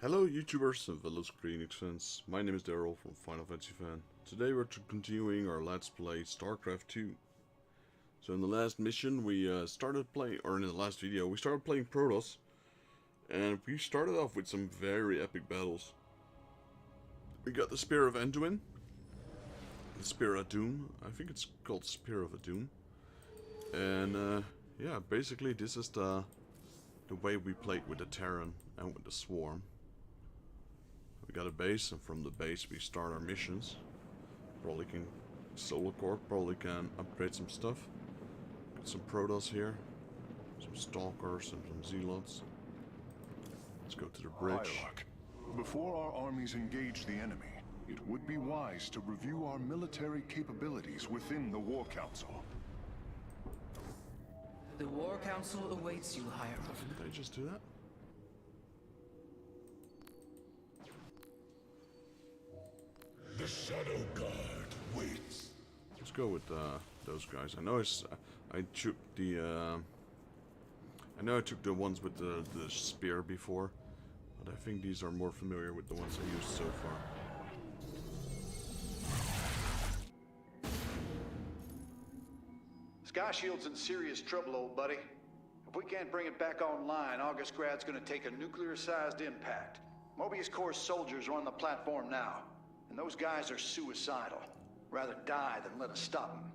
Hello YouTubers and fellow Square Enix fans, my name is Daryl from Final Fantasy Fan. Today we're continuing our Let's Play Starcraft 2. So in the last mission we started playing, or in the last video, we started playing Protoss. And we started off with some very epic battles. We got the Spear of Anduin, the Spear of Doom, I think it's called Spear of Doom. And yeah, basically this is the way we played with the Terran and with the Swarm. We got a base, and from the base we start our missions. Probably can Solar Core, probably can upgrade some stuff. Got some Protoss here, some Stalkers and some Zealots. Let's go to the bridge. Hierarch, before our armies engage the enemy, it would be wise to review our military capabilities within the War Council. The War Council awaits you, Hierarch. Did I just do that? The Shadow Guard waits. Let's go with those guys. I know I took the ones with the spear before, but I think these are more familiar with the ones I used so far. Sky Shield's in serious trouble, old buddy. If we can't bring it back online, Augustgrad's gonna take a nuclear-sized impact. Mobius Corps soldiers are on the platform now, and those guys are suicidal. Rather die than let us stop them.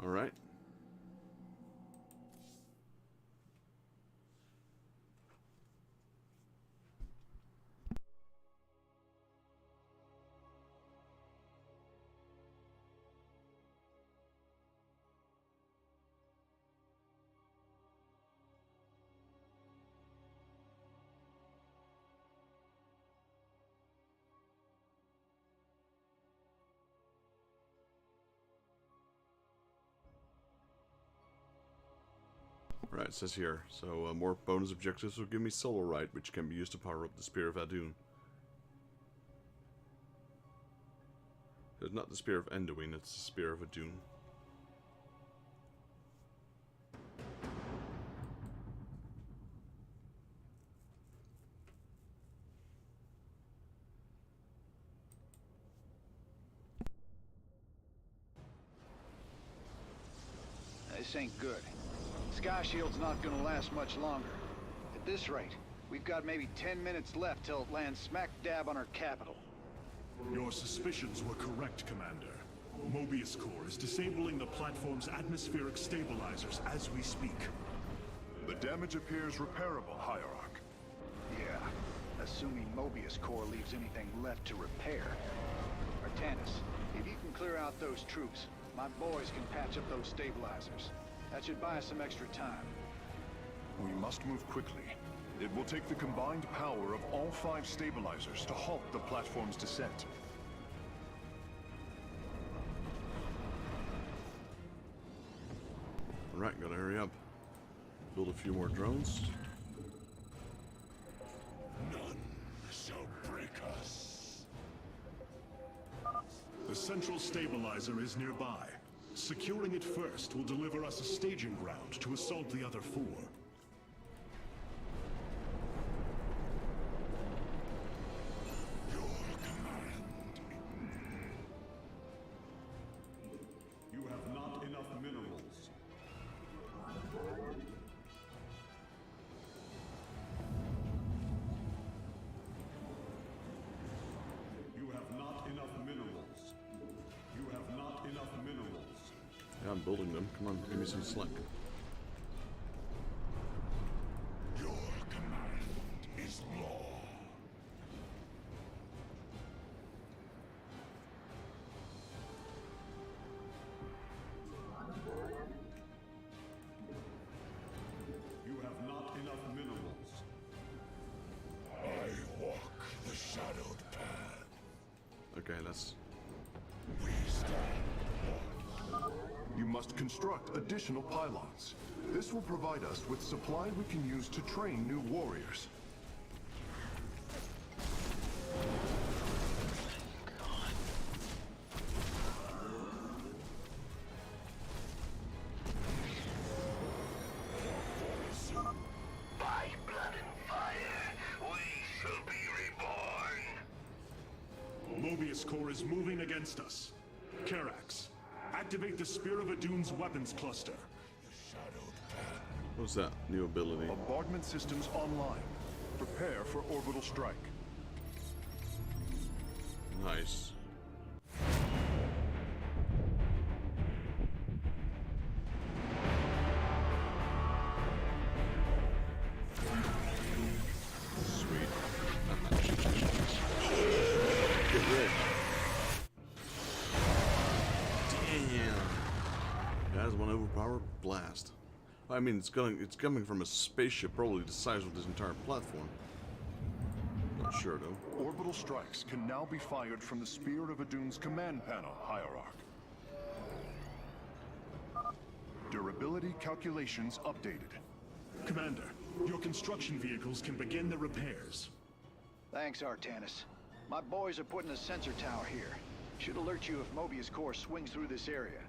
Alright. Right, it says here, so more bonus objectives will give me Solarite, which can be used to power up the Spear of Adun. It's not the Spear of Anduin, it's the Spear of Adun. This ain't good. Sky Shield's not gonna last much longer. At this rate, we've got maybe 10 minutes left till it lands smack dab on our capital. Your suspicions were correct, Commander. Mobius Corps is disabling the platform's atmospheric stabilizers as we speak. The damage appears repairable, Hierarch. Yeah, assuming Mobius Corps leaves anything left to repair. Artanis, if you can clear out those troops, my boys can patch up those stabilizers. That should buy us some extra time. We must move quickly. It will take the combined power of all 5 stabilizers to halt the platform's descent. Alright, gotta hurry up. Build a few more drones. None shall break us. The central stabilizer is nearby. Securing it first will deliver us a staging ground to assault the other 4. Your command. You have not enough minerals. You have not enough minerals. You have not enough minerals. Yeah, I'm building them. Come on, give me some slack. Your command is law. You have not enough minerals. I walk the shadowed path. Okay, let's... We stand. You must construct additional pylons. This will provide us with supply we can use to train new warriors. By blood and fire, we Mobius Core is moving against us. Karax, activate the Spear of Adun's weapons cluster. What's that new ability? Bombardment systems online. Prepare for orbital strike. Nice. Sweet. Get rid. Damn. Guys, one overpowered blast. I mean, it's coming from a spaceship, probably the size of this entire platform. Not sure though. Orbital strikes can now be fired from the Spear of Adun's command panel, Hierarch. Durability calculations updated. Commander, your construction vehicles can begin the repairs. Thanks, Artanis. My boys are putting a sensor tower here. Should alert you if Mobius Core swings through this area.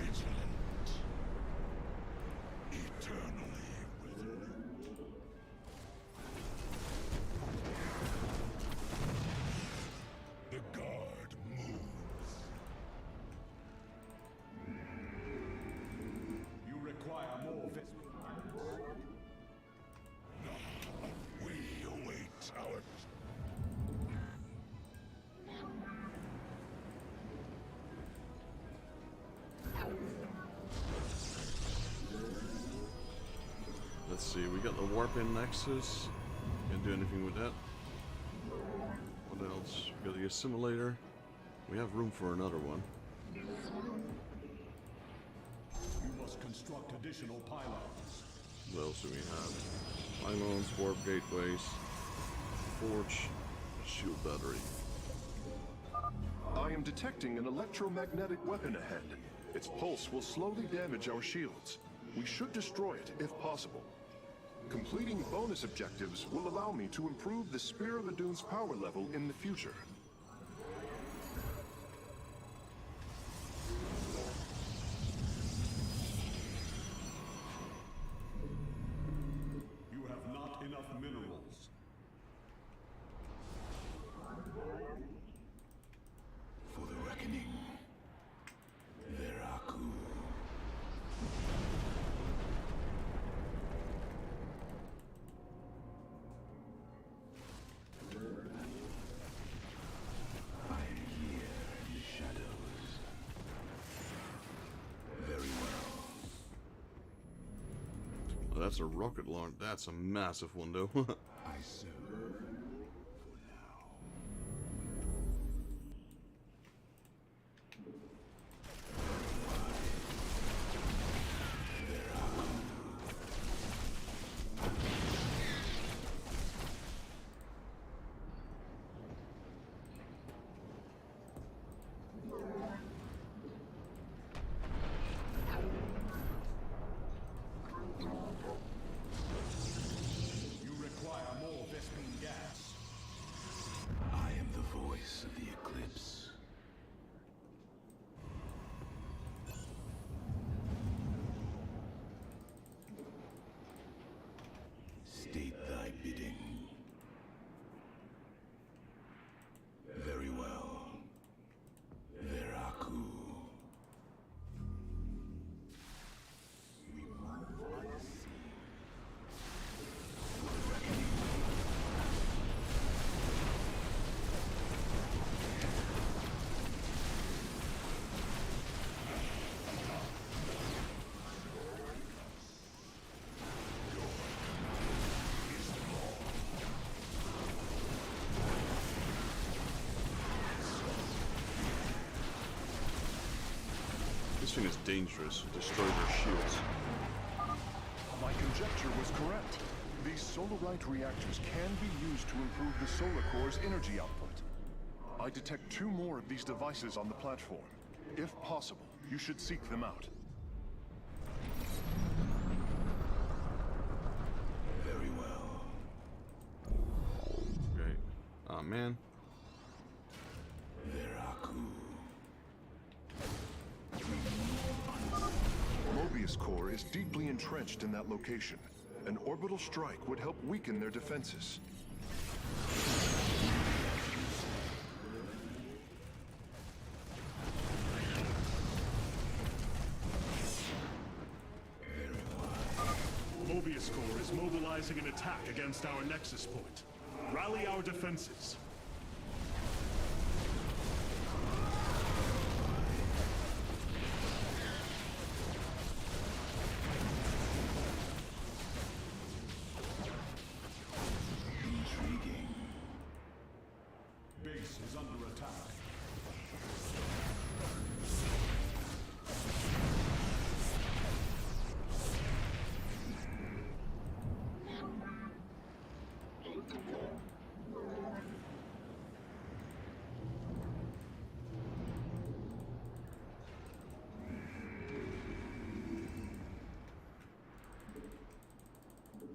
Vigilant. Eternally with the guard moves. You require more We await our... Let's see, we got the warp-in nexus. Can't do anything with that. What else? We got the assimilator. We have room for another one. You must construct additional pylons. What else do we have? Pylons, warp gateways, forge, shield battery. I am detecting an electromagnetic weapon ahead. Its pulse will slowly damage our shields. We should destroy it if possible. Completing bonus objectives will allow me to improve the Spear of Adun's power level in the future. You have not enough minerals. For the reckoning. Veraku. I am here in the shadows. Very well. Oh, that's a rocket launch. That's a massive one, though. I serve for now. You require more Vespene gas. I am the voice of the eclipse. State thy bidding. Very well. Veraku. We move by the sea. For the reckoning. This thing is dangerous. It destroys our shields. My conjecture was correct. These solarite reactors can be used to improve the solar core's energy output. I detect 2 more of these devices on the platform. If possible, you should seek them out. Very well. Great. Oh man. Veraku. Mobius Core is deeply entrenched in that location. An orbital strike would help weaken their defenses. Mobius Corps is mobilizing an attack against our nexus point. Rally our defenses. Intriguing. Base is under attack.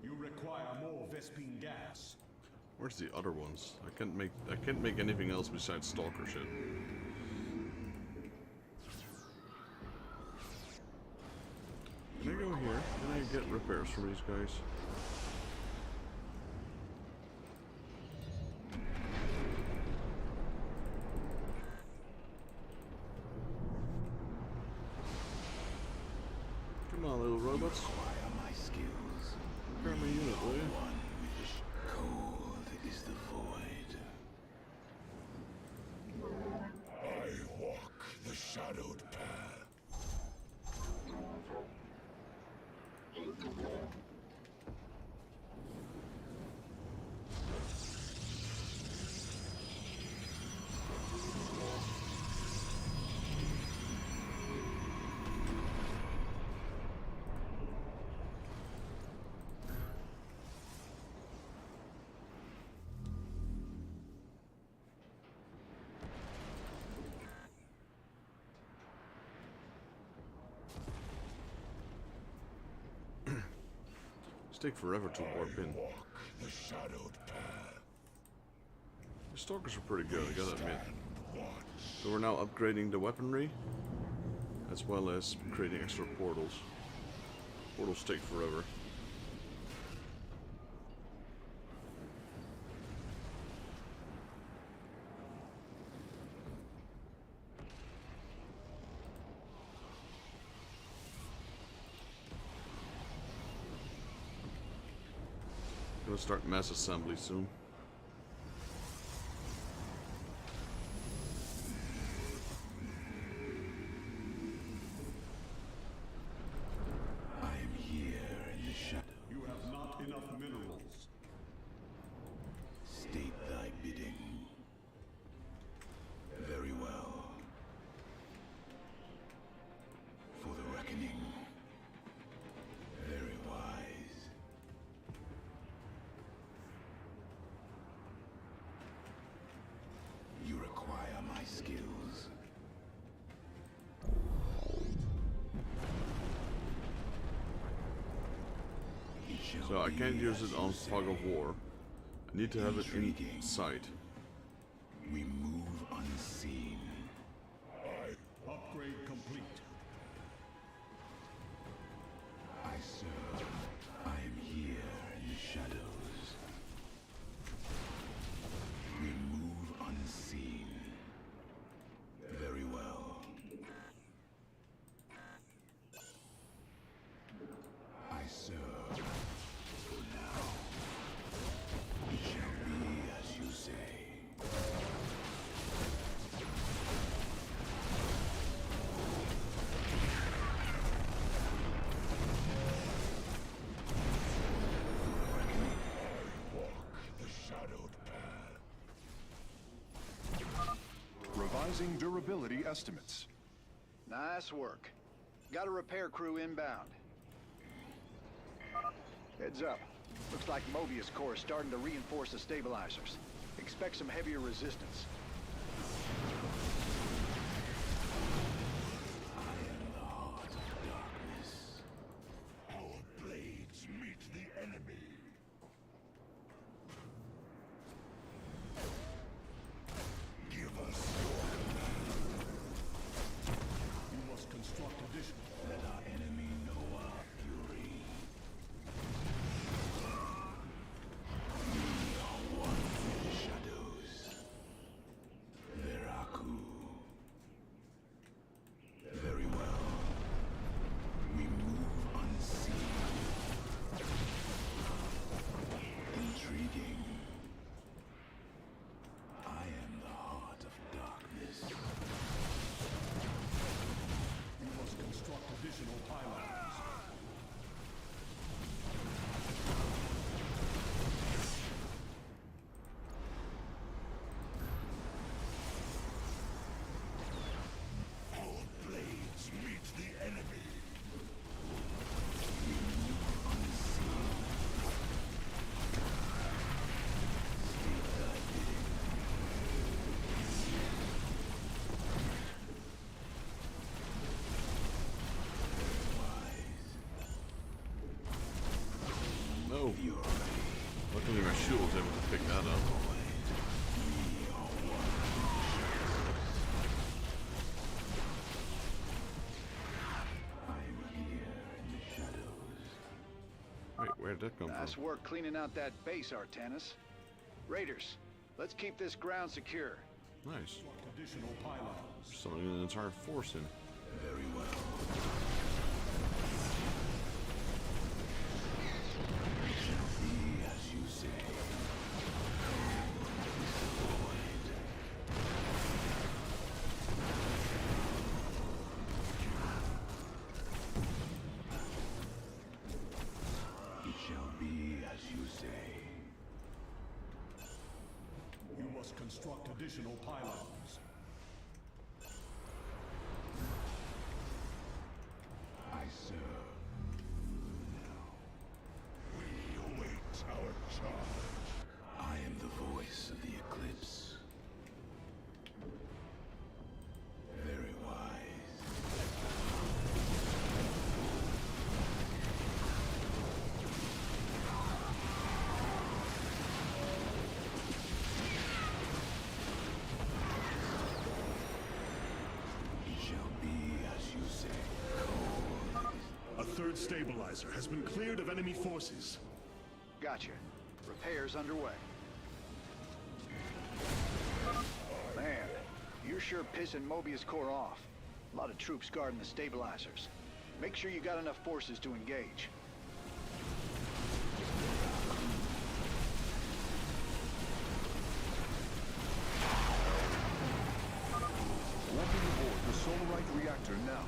You require more Vespine gas. Where's the other ones? I can't make anything else besides stalker shit. Can I go here? Can I get repairs from these guys? Come on, little robots. Acquire my skills. Repair my unit, will you? One with cold is the void. I walk the shadowed path. Take forever to warp in. Walk the shadowed path. The stalkers are pretty good, I gotta admit. Watch. So we're now upgrading the weaponry, as well as creating extra portals. Portals take forever. Gonna start mass assembly soon. I am here in the shadow. You have not enough minerals. State thy bidding. Very well. For the reckoning. Very wise. You require my skills. It shall So I can't be use as it on you Fog say. of War. I need to have it in Intriguing. sight. We move unseen. Upgrade complete. I serve. I am here in the shadows. We move unseen. Very well. I serve. For now. It shall be as you say. The shadowed path. Revising durability estimates. Nice work. Got a repair crew inbound. Heads up. Looks like Mobius Corps is starting to reinforce the stabilizers. Expect some heavier resistance. I am the heart of darkness. Our blades meet the enemy. Give us your command. You must construct additional. Let our enemy know our fury. We are one with the shadows. Veraku. Very well. We move unseen. Oh, luckily my shield was able to pick that up. Wait, where did that come Nice from? work cleaning out that base, Artanis. Raiders, let's keep this ground secure. Nice. Additional pylons. Summoning an entire force in. Very well. Be as you say. It shall be as you say. You must construct additional pylons. I serve. We await our charge. I am the voice of the eclipse. Very wise. It shall be as you say. A third stabilizer has been cleared of enemy forces. Gotcha. Repairs underway. Man, you're sure pissing Mobius Corps off. A lot of troops guarding the stabilizers. Make sure you got enough forces to engage. Walking aboard the Solarite reactor now.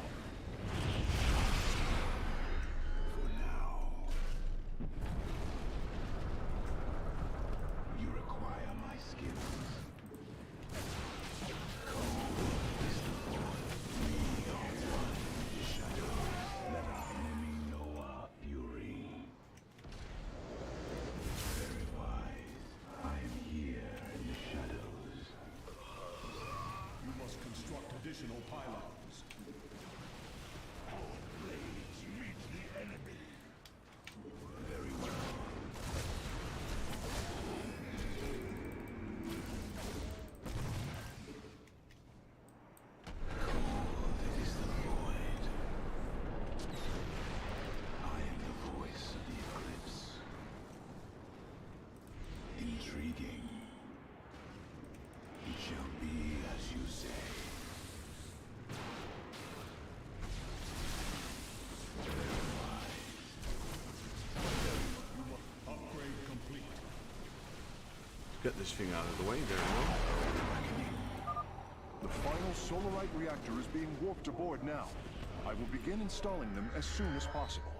For now. You require my skills. Cold is the void. We are one shadow. Let our enemy know our fury. Very wise. I am here in the shadows. You must construct additional pylons. Very well. Cold is the void. I am the voice of the eclipse. Intriguing. It shall be as you say. Very wise. Upgrade complete. Get this thing out of the way there, no? The final Solarite reactor is being warped aboard now. I will begin installing them as soon as possible.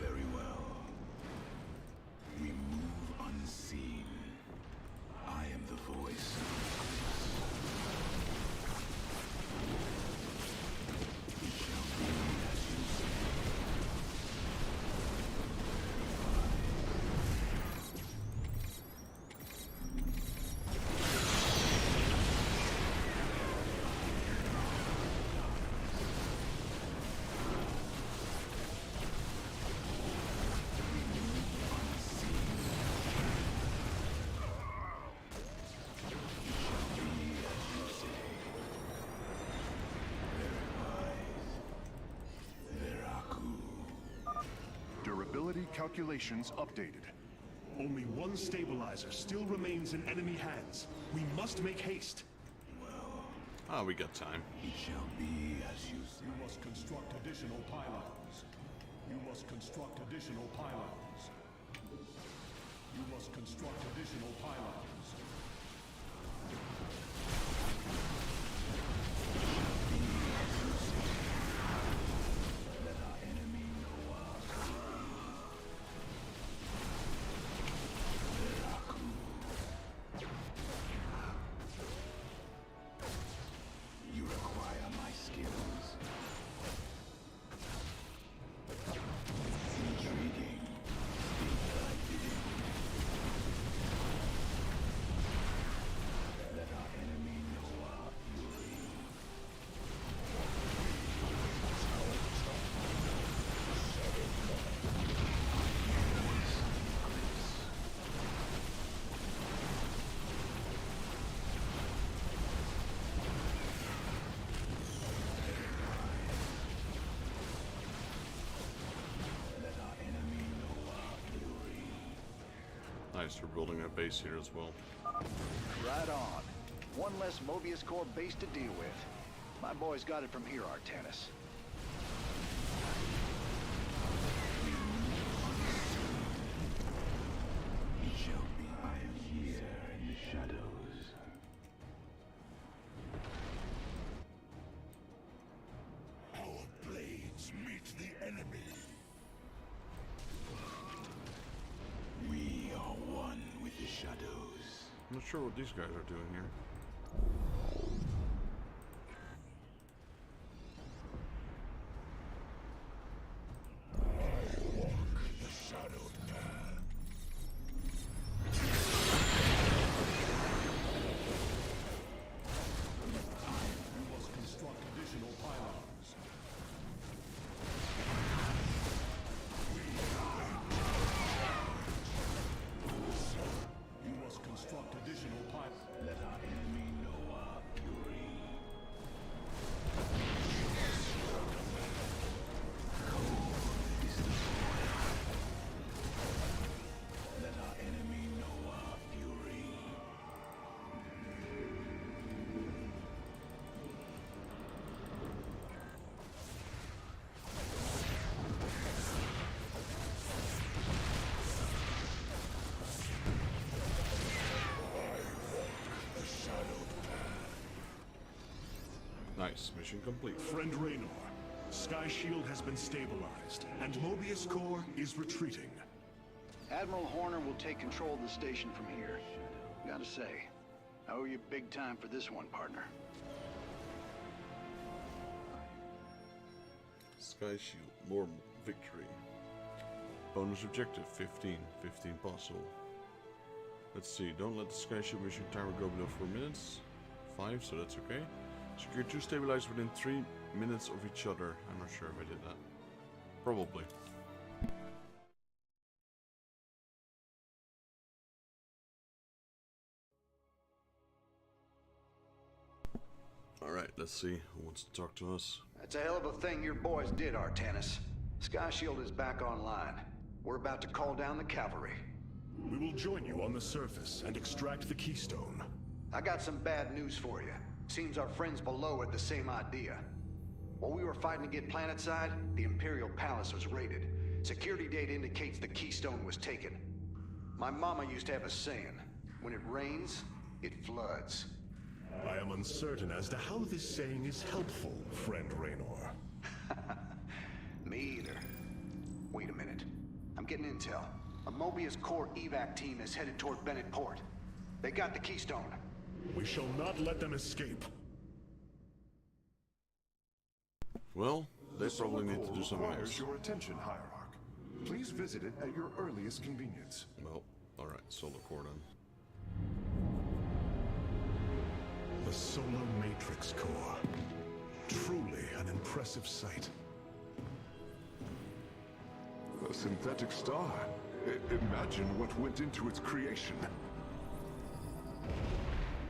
Very well. We move unseen. I am the voice of the eclipse. It shall be as you say. Durability calculations updated. Only one stabilizer still remains in enemy hands. We must make haste. Ah, we got time. It shall be as you say. You must construct additional pylons. You must construct additional pylons. You must construct additional pylons. Let our enemy know our You require my skills. Intriguing. Let our enemy know our Nice, they're building a base here as well. Right on. One less Mobius Core base to deal with. My boys got it from here, Artanis. It shall be here in the shadows. Our blades meet the enemy. We are one with the shadows. I'm not sure what these guys are doing here. Nice, mission complete. Friend Raynor, Sky Shield has been stabilized, and Mobius Core is retreating. Admiral Horner will take control of the station from here. Gotta say, I owe you big time for this one, partner. Sky Shield, more victory. Bonus objective 15, 15 possible. Let's see, don't let the Sky Shield mission timer go below 4 minutes. 5, so that's okay. Secure 2 stabilizers within 3 minutes of each other. I'm not sure if I did that. Probably. Alright, let's see who wants to talk to us. That's a hell of a thing your boys did, Artanis. Sky Shield is back online. We're about to call down the cavalry. We will join you on the surface and extract the keystone. I got some bad news for you. Seems our friends below had the same idea. While we were fighting to get planetside, the Imperial Palace was raided. Security data indicates the keystone was taken. My mama used to have a saying, when it rains, it floods. I am uncertain as to how this saying is helpful, friend Raynor. Me either. Wait a minute. I'm getting intel. A Mobius Core evac team is headed toward Bennett Port. They got the keystone. We shall not let them escape. Well, they probably need to do something requires else. your attention, Hierarch. Please visit it at your earliest convenience. Well, alright, solar core then. The Solar Matrix Core. Truly an impressive sight. A synthetic star. Imagine what went into its creation.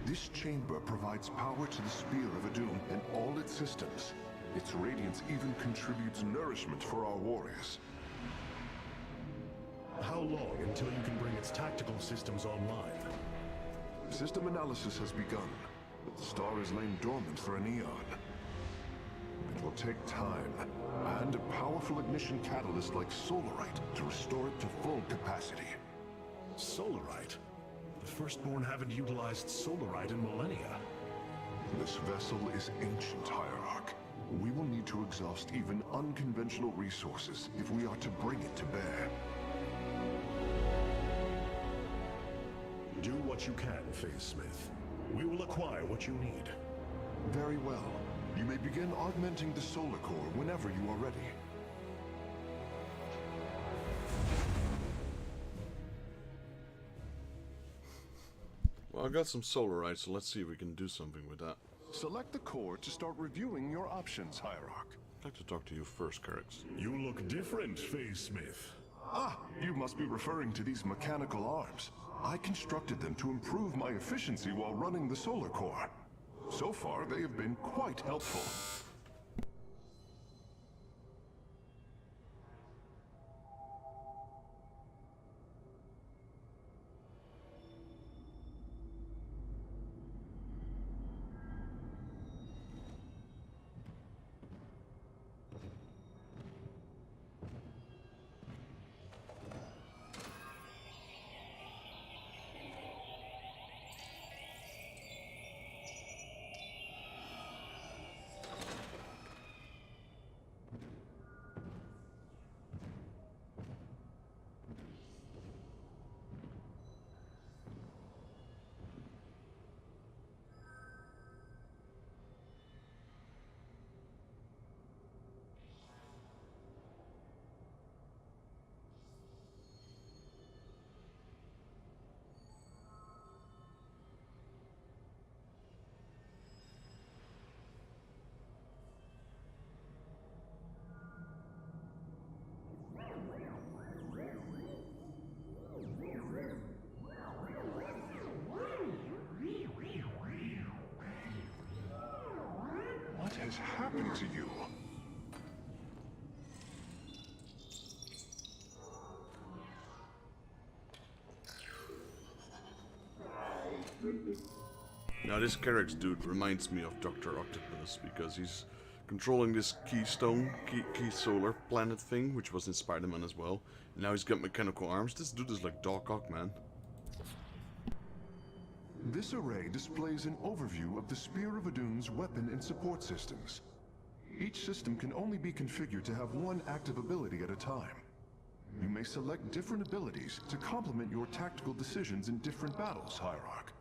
This chamber provides power to the Spear of Adum and all its systems. Its radiance even contributes nourishment for our warriors. How long until you can bring its tactical systems online? System analysis has begun, but the star has lain dormant for an eon. It will take time, and a powerful ignition catalyst like Solarite to restore it to full capacity. Solarite? The Firstborn haven't utilized Solarite in millennia. This vessel is ancient, Hierarch. We will need to exhaust even unconventional resources if we are to bring it to bear. Do what you can, Phase Smith. We will acquire what you need. Very well. You may begin augmenting the solar core whenever you are ready. Well, I got some Solarite, so let's see if we can do something with that. Select the core to start reviewing your options, Hierarch. I'd like to talk to you first, Carix. You look different, Phase Smith. Ah, you must be referring to these mechanical arms. I constructed them to improve my efficiency while running the solar core. So far, they have been quite helpful. happened to you? Now this Carrick's dude reminds me of Dr. Octopus because he's controlling this keystone, key solar planet thing, which was in Spider-Man as well. And now he's got mechanical arms. This dude is like Doc Ock, man. This array displays an overview of the Spear of Adun's weapon and support systems. Each system can only be configured to have one active ability at a time. You may select different abilities to complement your tactical decisions in different battles, Hierarch.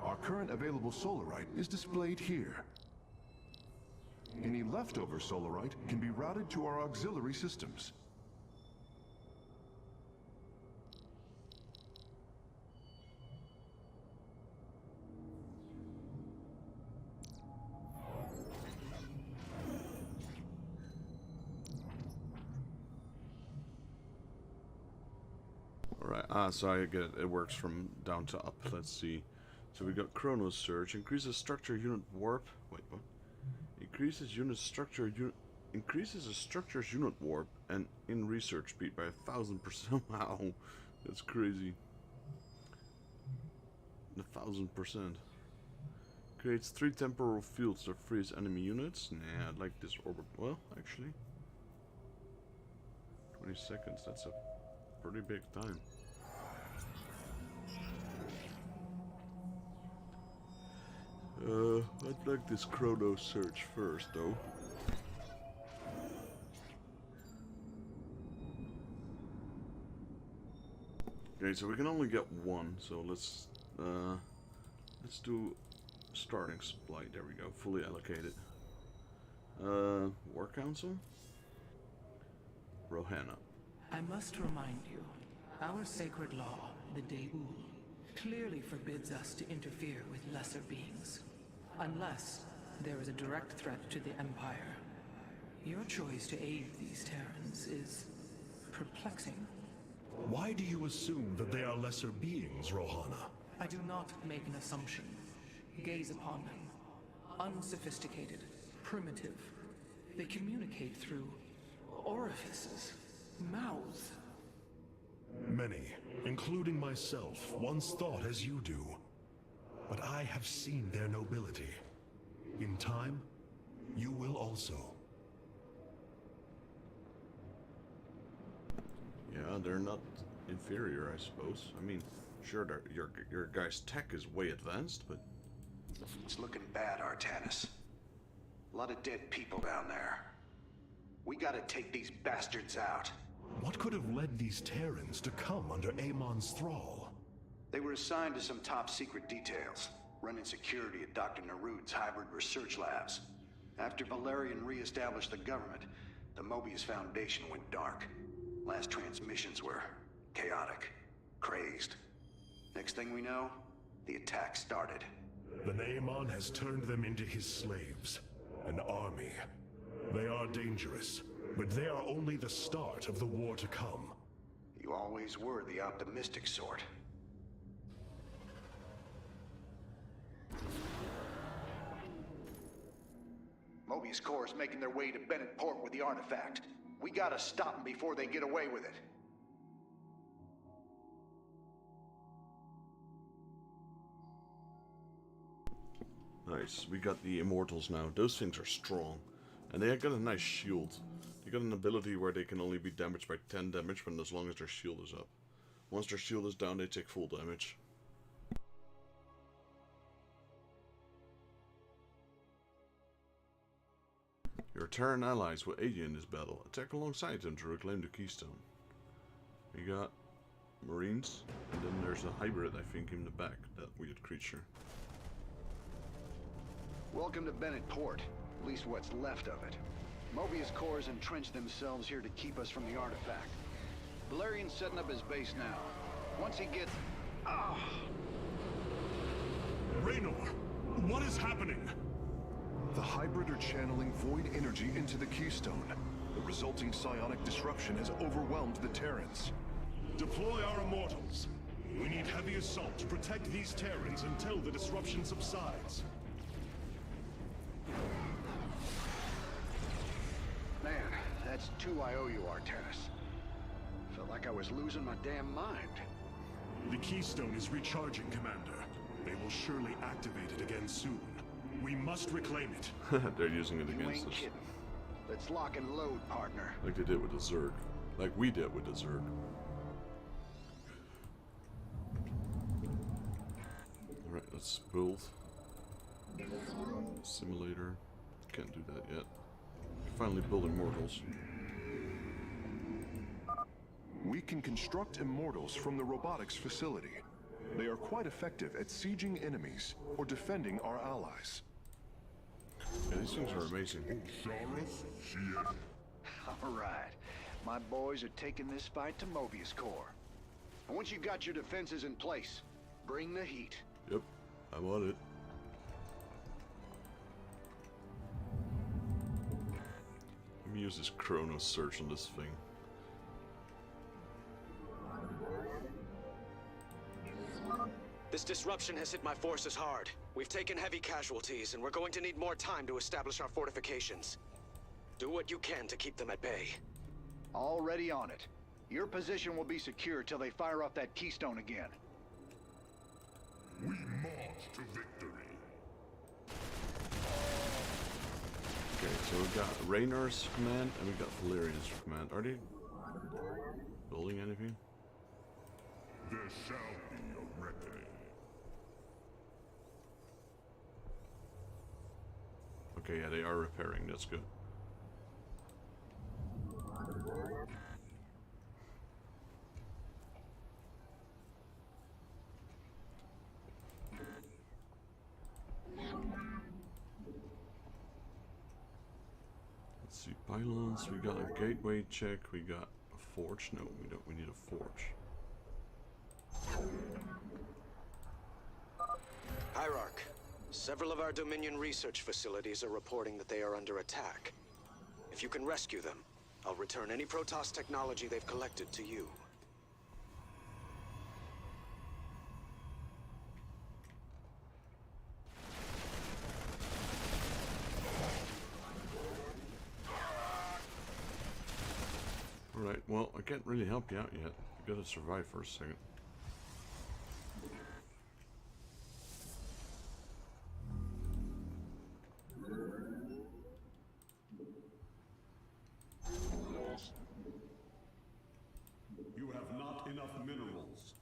Our current available Solarite is displayed here. Any leftover Solarite can be routed to our auxiliary systems. Alright, so I get it. It works from down to up. Let's see. So we got Chrono Surge, increases structure unit warp. Wait, what? Increases a structure's unit warp and in research speed by 1000%. Wow, that's crazy. 1000%. Creates 3 temporal fields that freeze enemy units. Nah, I'd like this orbit. Well, actually, 20 seconds. That's a pretty big time. I'd like this Chrono Search first, though. Okay, so we can only get one, so let's do starting supply. There we go, fully allocated. War Council? Rohanna. I must remind you, our sacred law, the Deul, clearly forbids us to interfere with lesser beings, unless there is a direct threat to the Empire. Your choice to aid these Terrans is perplexing. Why do you assume that they are lesser beings, Rohanna? I do not make an assumption. Gaze upon them. Unsophisticated, primitive. They communicate through orifices, mouths. Many, including myself, once thought as you do. But I have seen their nobility. In time, you will also. Yeah, they're not inferior, I suppose. I mean, sure, your guy's tech is way advanced, but... It's looking bad, Artanis. A lot of dead people down there. We gotta take these bastards out. What could have led these Terrans to come under Amon's thrall? They were assigned to some top-secret details, running security at Dr. Nerud's hybrid research labs. After Valerian re-established the government, the Mobius Foundation went dark. Last transmissions were chaotic, crazed. Next thing we know, the attack started. Then Amon has turned them into his slaves, an army. They are dangerous, but they are only the start of the war to come. You always were the optimistic sort. Mobius Corps is making their way to Bennett Port with the artifact. We gotta stop them before they get away with it. Nice, we got the Immortals now. Those things are strong. And they got a nice shield. They got an ability where they can only be damaged by 10 damage when as long as their shield is up. Once their shield is down, they take full damage. Your Terran allies will aid you in this battle. Attack alongside them to reclaim the keystone. We got Marines, and then there's a hybrid, I think, in the back, that weird creature. Welcome to Bennett Port. At least what's left of it. Mobius Corps has entrenched themselves here to keep us from the artifact. Valerian's setting up his base now. Once he gets... Raynor, what is happening? The hybrid are channeling void energy into the keystone. The resulting psionic disruption has overwhelmed the Terrans. Deploy our Immortals. We need heavy assault to protect these Terrans until the disruption subsides. that's 2 I owe you, Artanis. Felt like I was losing my damn mind. The Keystone is recharging, Commander. They will surely activate it again soon. We must reclaim it. They're using it You against ain't us. kidding. Let's lock and load, partner. Like they did with the Zerg. Like we did with the Zerg. Alright, let's build. Simulator. Can't do that yet. Finally building mortals. We can construct immortals from the robotics facility. They are quite effective at sieging enemies or defending our allies. Yeah, these things are amazing. All right. My boys are taking this fight to Mobius Core. And once you've got your defenses in place, bring the heat. Yep, I'm on it. Let me use this Chrono search on this thing. This disruption has hit my forces hard. We've taken heavy casualties, and we're going to need more time to establish our fortifications. Do what you can to keep them at bay. Already on it. Your position will be secure till they fire off that keystone again. We march to victory. Okay, so we've got Raynar's command and we've got Valerian's command. Are they building anything? There shall be a reckoning. Okay, yeah, they are repairing. That's good. Let's see, pylons. We got a gateway check. We got a forge. No, we don't. We need a forge. Hierarch, several of our Dominion research facilities are reporting that they are under attack. If you can rescue them, I'll return any Protoss technology they've collected to you. Alright, well, I can't really help you out yet. You gotta survive for a second. You have not enough minerals.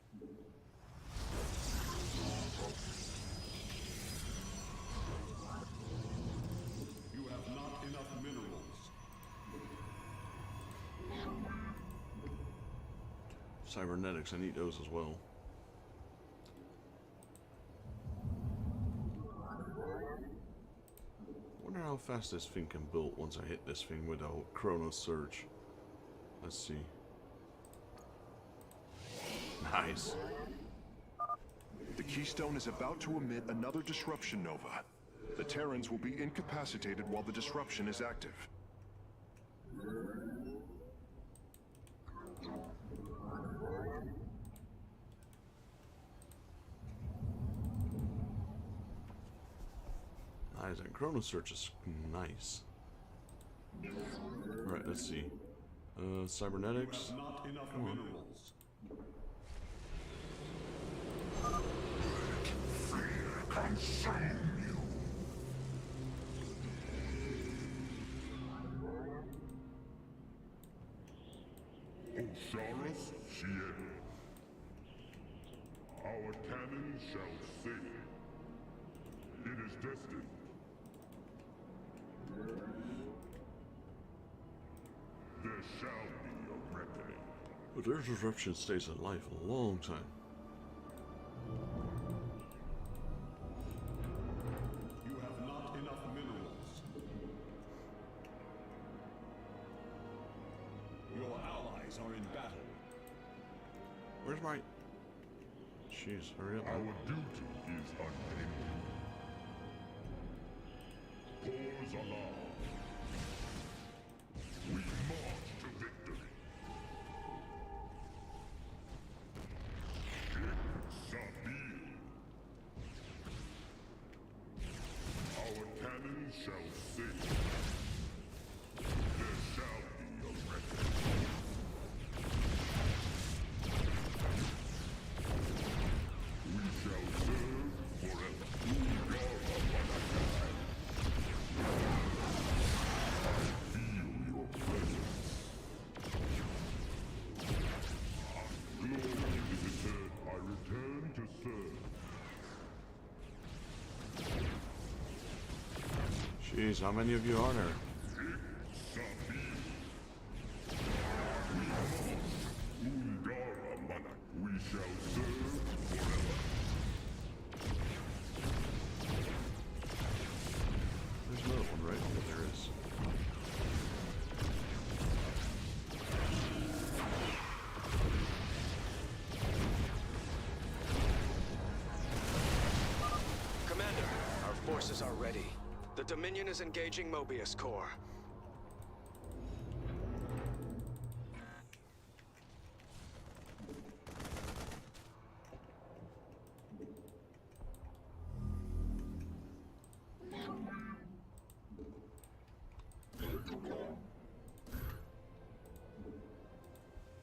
You have not enough minerals. Cybernetics, I need those as well. Wonder how fast this thing can build once I hit this thing with a Chrono Surge. Let's see. Nice. The Keystone is about to emit another disruption nova. The Terrans will be incapacitated while the disruption is active. Nice, and Chrono Search is nice. Alright, let's see. Cybernetics. Not enough minerals. Fear consume you. Osiris Sien. Our cannon shall sing. It is destined. There shall be a reckoning. But their disruption stays alive a long time. You have not enough minerals. Your allies are in battle. Where's my... Jeez, hurry up. Our duty is unending. Pause alarm. We march to victory. Sabil. Our cannon shall sing. There shall be a Jeez, how many of you are there? We shall serve forever. There's another one, right? Yeah, there is. Commander, our forces are ready. The Dominion is engaging Mobius Corps.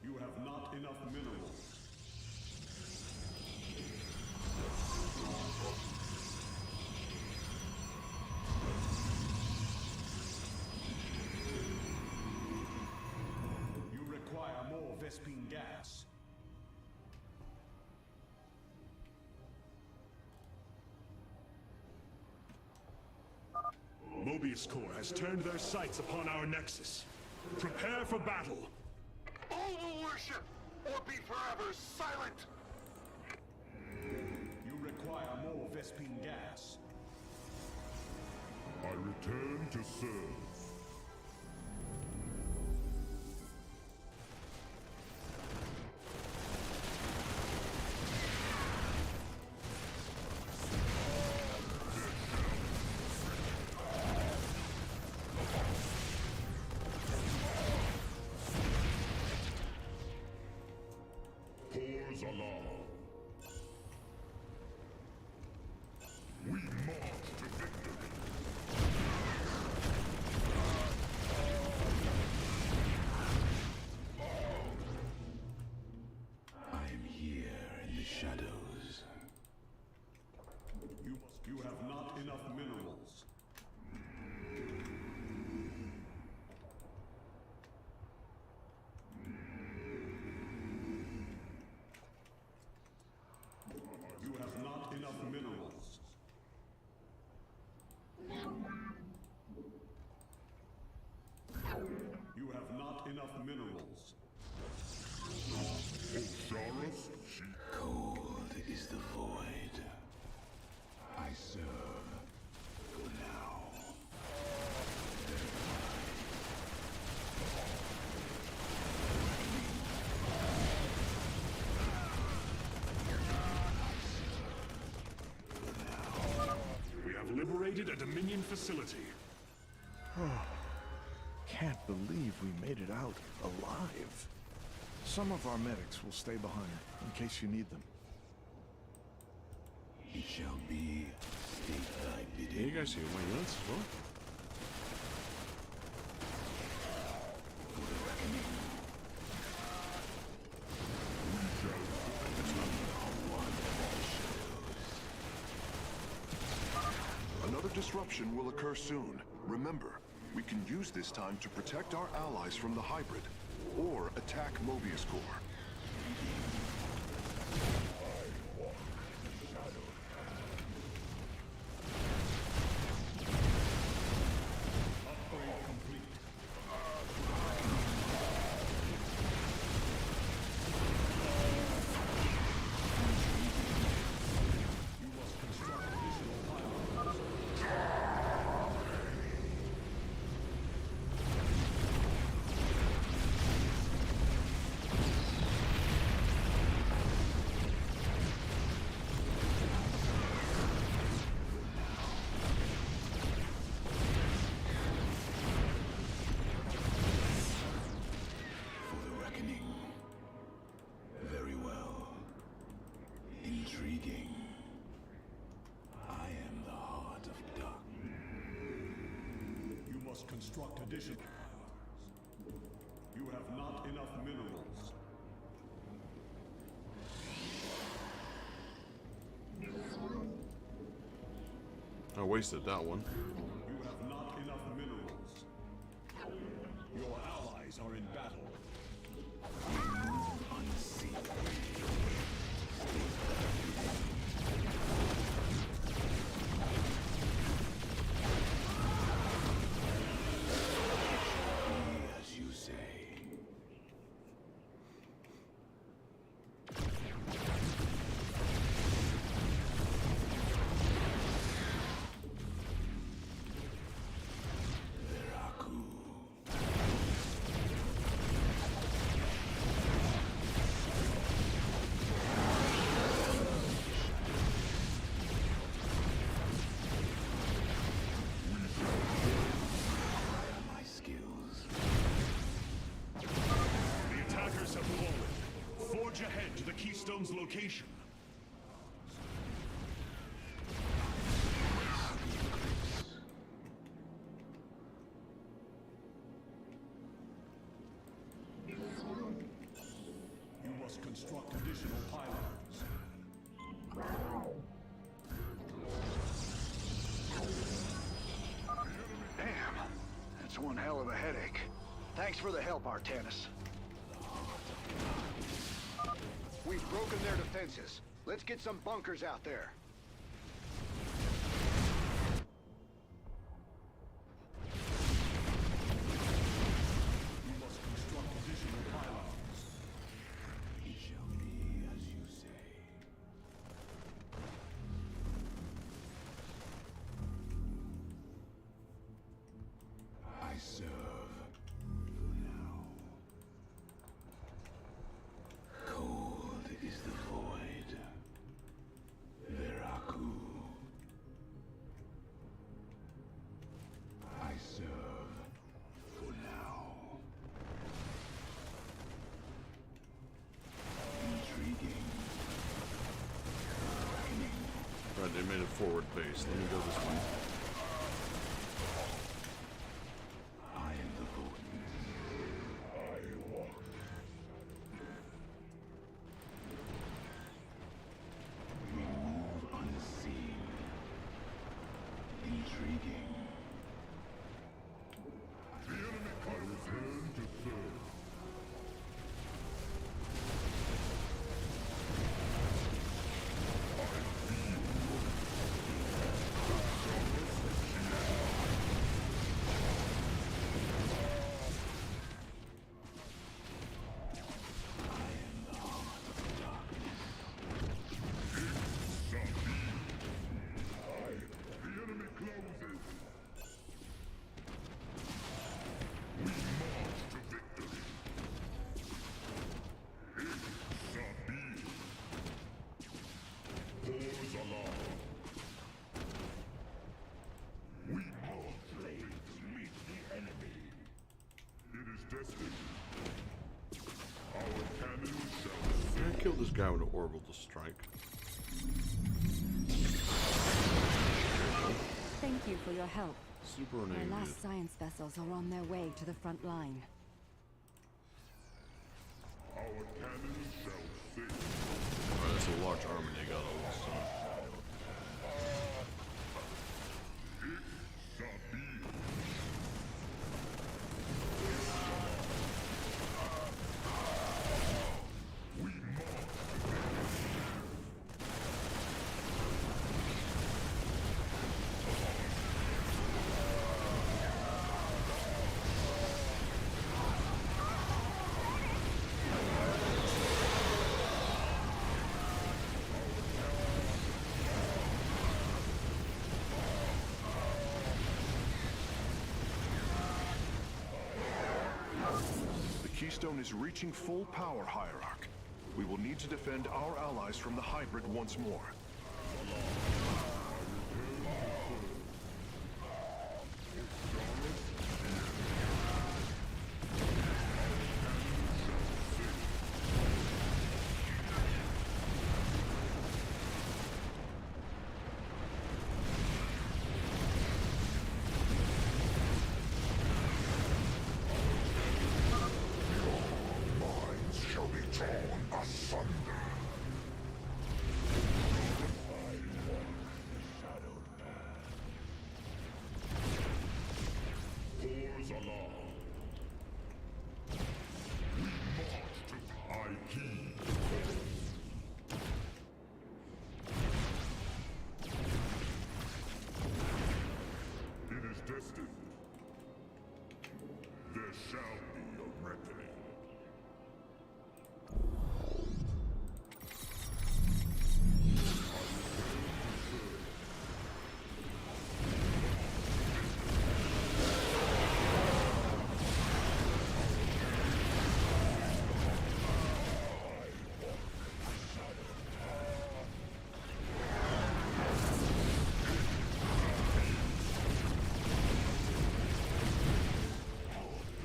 You have not enough minerals. You require more Vespine gas. Mobius Corps has turned their sights upon our nexus. Prepare for battle. All will worship, or be forever silent! You require more Vespine gas. I return to serve. Pores along. We march to victory. I am here in the shadows. You have not enough minerals. You have not enough minerals. You have not enough minerals. Osiris, she Cold is the void. I serve now. We have liberated a Dominion facility. Can't believe we made it out alive. Some of our medics will stay behind in case you need them. It shall be state thy Hey, bidding. you guys see my units as well? For the reckoning. Another disruption will occur soon. Remember, we can use this time to protect our allies from the hybrid, or attack Mobius Corps. Upgrade complete. You must construct additional pylons. For the reckoning. Very well. Intriguing. I am the heart of dark. You must construct additional pylons. You have not enough minerals. I wasted that one. You have not enough minerals. Your allies are in battle. Unseen. keystone's location. You must construct additional pylons. Damn, that's one hell of a headache. Thanks for the help, Artanis. We've broken their defenses. Let's get some bunkers out there. You must construct additional pylons. It shall be as you say. I serve now. Cold is the void. Veraku. I serve for now. Intriguing. Right, they made a forward base. Let me go this way. I am the void. I walk. We move unseen. Intriguing. The enemy comes in to serve. The enemy closes. We march to victory. Sabi. Pause alarm. We march to meet the enemy. It is destined. Our cannon shall I killed this guy with an orbital strike. Thank you for your help. Super Our named. last science vessels are on their way to the front line. Our cannon shall sing. Alright, that's a large army they got on this side. Sabi. We march. The keystone is reaching full power, Hierarch. We will need to defend our allies from the hybrid once more. Minds shall be torn asunder. Pause alarm. We march to high key. It is destined. There shall be a reckoning.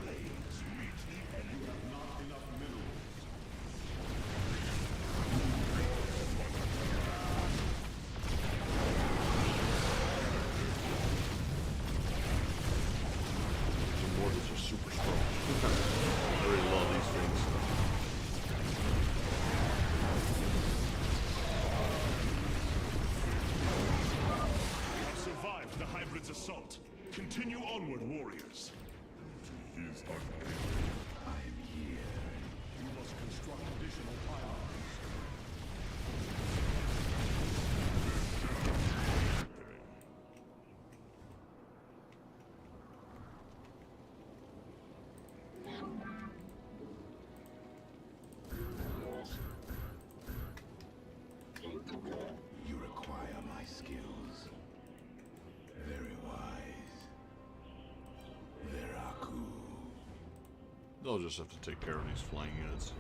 Blades meet the enemy. Onward, warriors. Duty is unending. I'm here. You must construct additional pylons. You require my skills. Very wise. Veraku. They'll just have to take care of these flying units.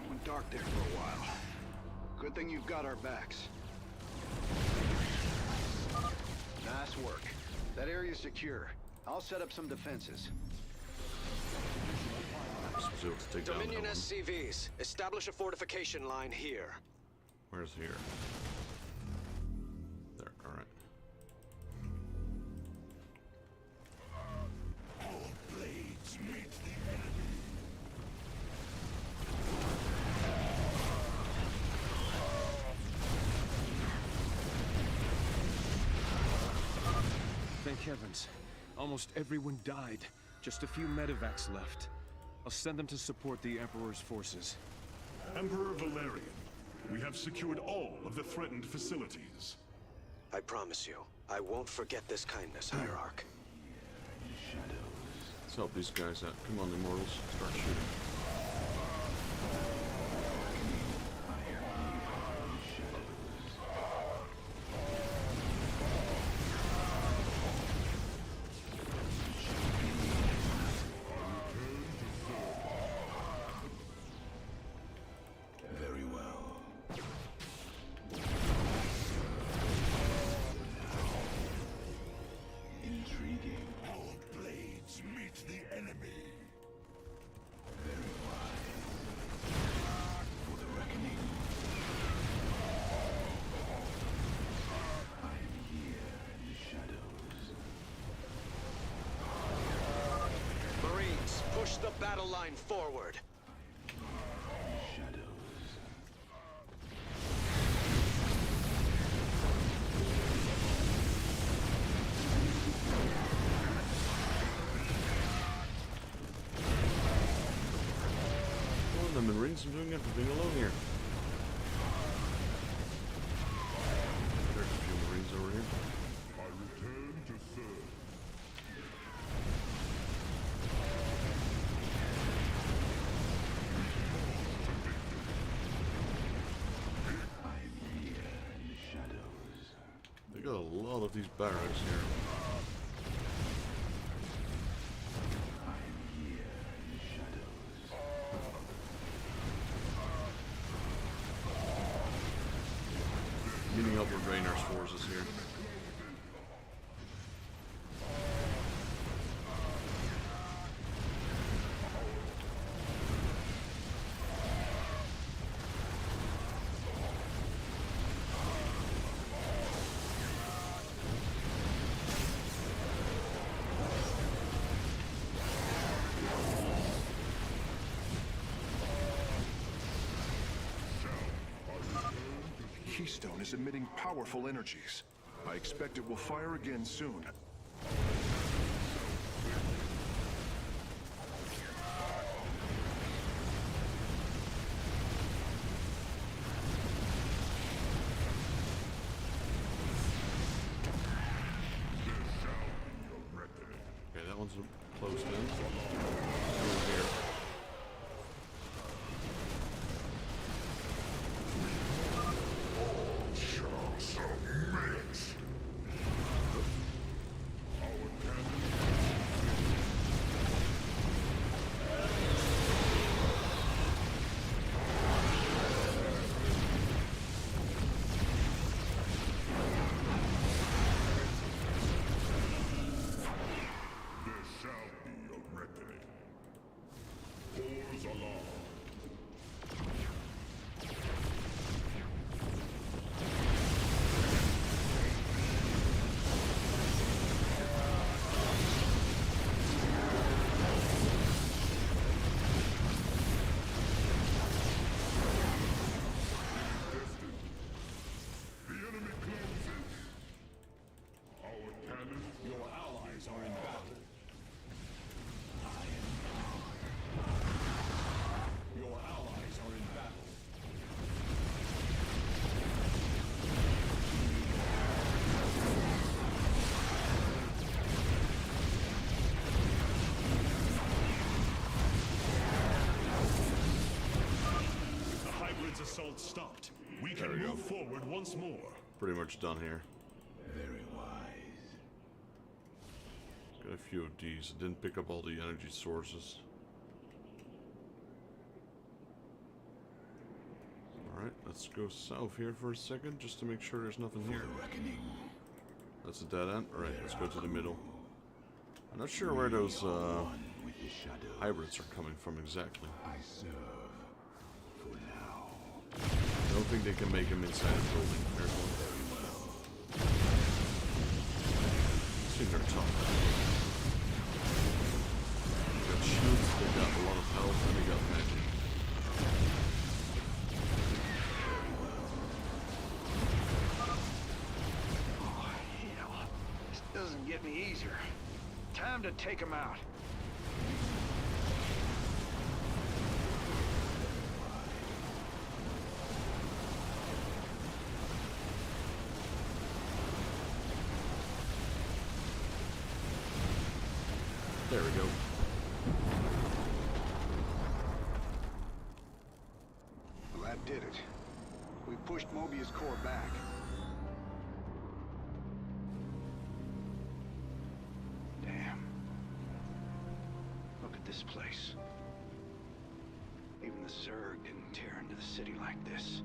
Went dark there for a while. Good thing you've got our backs. Nice work. That area's secure. I'll set up some defenses. Supposed to be able to take down Dominion that one. SCVs, establish a fortification line here. Where's here? There, alright. Blades meet the enemy. Thank heavens. Almost everyone died. Just a few medevacs left. I'll send them to support the Emperor's forces. Emperor Valerian, we have secured all of the threatened facilities. I promise you, I won't forget this kindness, Hierarch. Let's help these guys out. Come on, Immortals. Start shooting. Very well. Intriguing. Our blades meet the enemy. Very wise. For the reckoning. I am here in the shadows. Marines, push the battle line forward. Shadows. Oh, the Marines are doing everything alone here. There's a few Marines over here. I return to serve. I am here in the shadows. They got a lot of these barracks here. I am here in the shadows. Meeting up with Raynor's forces here. Keystone is emitting powerful energies. I expect it will fire again soon. Okay, that one's closed in. Over here. onslaught stopped, we can move forward once more. Pretty much done here. Very wise. Got a few of these. I didn't pick up all the energy sources. Alright, let's go south here for a second just to make sure there's nothing here. That's a dead end. Alright, let's go to the middle. I'm not sure where those hybrids are coming from exactly. I serve for now. I don't think they can make them inside a building. There's one. Very well. I think they're tough. They got shields, they got a lot of health, and they got magic. Oh, hell. This doesn't get any easier. Time to take him out. There we go. Well, that did it. We pushed Mobius core back. Damn. Look at this place. Even the Zerg didn't tear into the city like this.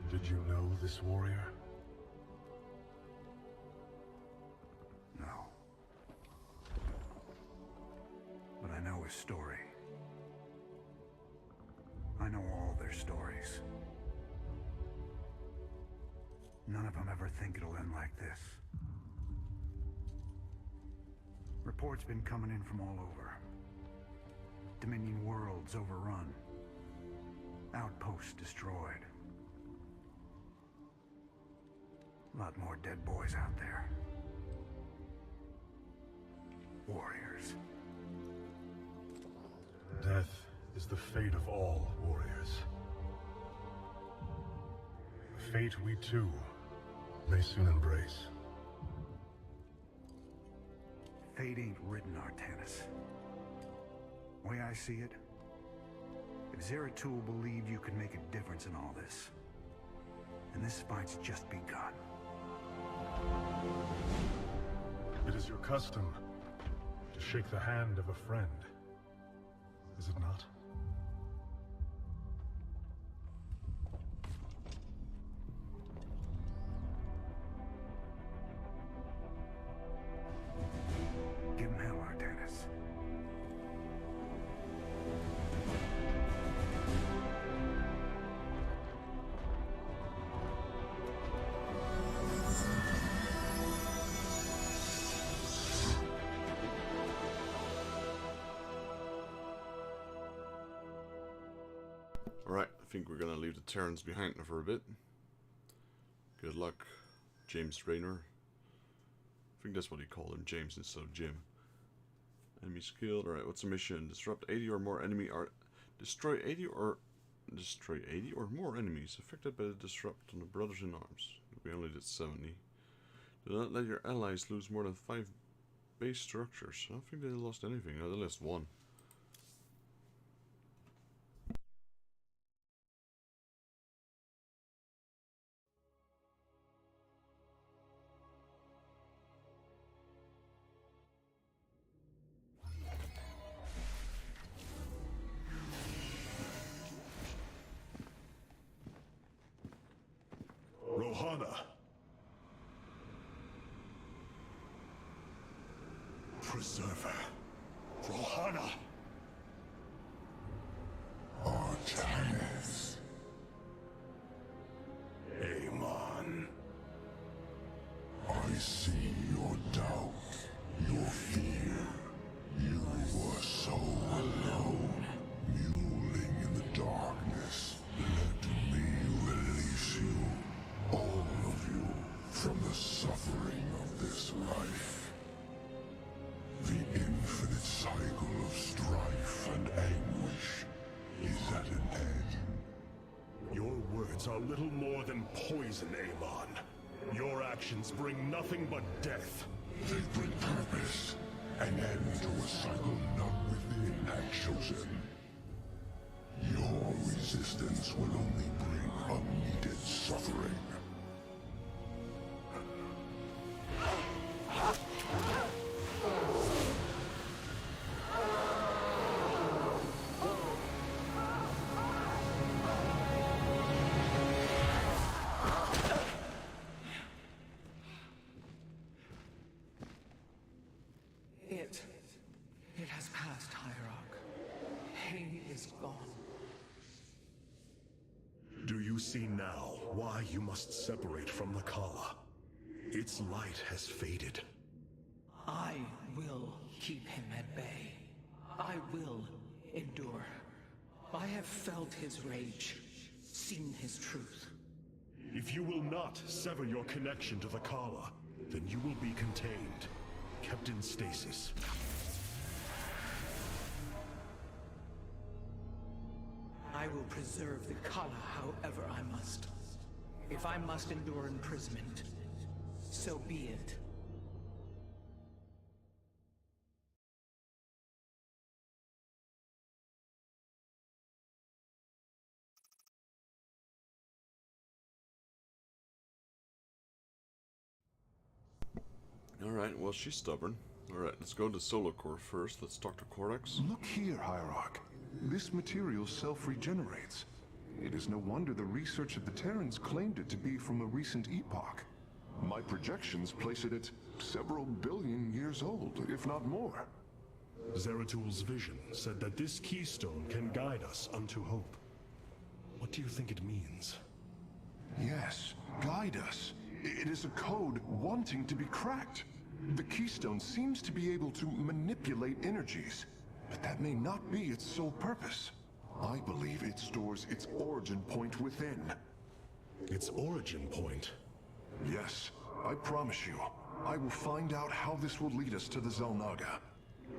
Did you know this warrior? No. But I know his story. I know all their stories. None of them ever think it'll end like this. Reports been coming in from all over. Dominion worlds overrun. Outposts destroyed. A lot more dead boys out there. Warriors. Death is the fate of all warriors. A fate we too may soon embrace. Fate ain't written, Artanis. Way I see it, if Zeratul believed you could make a difference in all this, then this fight's just begun. It is your custom to shake the hand of a friend, is it not? Give him hell, Artanis. Alright, I think we're gonna leave the Terrans behind for a bit. Good luck, James Raynor. I think that's what he called him, James instead of Jim. Enemy skilled. Alright, what's the mission? Disrupt 80 or more enemy are destroy 80 or more enemies affected by the disrupt on the Brothers in Arms. We only did 70. Do not let your allies lose more than 5 base structures. I don't think they lost anything. No, they lost one. Rohana. Preserver. Rohana. Artanis. Amon. I see your doubt, your fear. You were so alone, mewling in the darkness. Let me release you, all of you, from the suffering of this life. The infinite cycle of strife and anguish is at an end. Your words are little more than poison, Amon. Your actions bring nothing but death. They bring purpose, an end to a cycle none within had chosen. Your resistance will only bring unneeded suffering. It has passed, Hierarch. He is gone. Do you see now why you must separate from the Kala? Its light has faded. I will keep him at bay. I will endure. I have felt his rage, seen his truth. If you will not sever your connection to the Kala, then you will be contained, kept in stasis. I will preserve the Kala however I must. If I must endure imprisonment, so be it. Alright, well, she's stubborn. Alright, let's go to Solar Core first. Let's talk to Corax. Look here, Hierarch. This material self-regenerates. It is no wonder the research of the Terrans claimed it to be from a recent epoch. My projections place it at several billion years old, if not more. Zeratul's vision said that this keystone can guide us unto hope. What do you think it means? Yes, guide us. It is a code wanting to be cracked. The keystone seems to be able to manipulate energies, but that may not be its sole purpose. I believe it stores its origin point within. Its origin point? Yes, I promise you. I will find out how this will lead us to the Xel'Naga.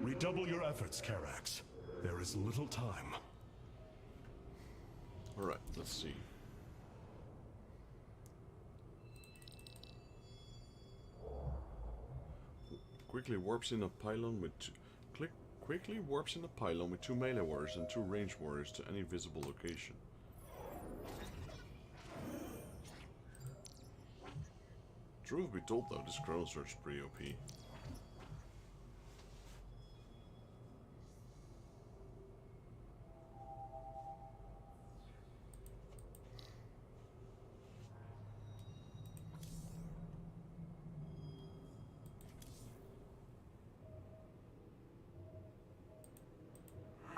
Redouble your efforts, Karax. There is little time. Alright, let's see. Quickly warps in a pylon with quickly warps in a pylon with 2 melee warriors and 2 ranged warriors to any visible location. Truth be told though, this Chrono Search is pretty OP.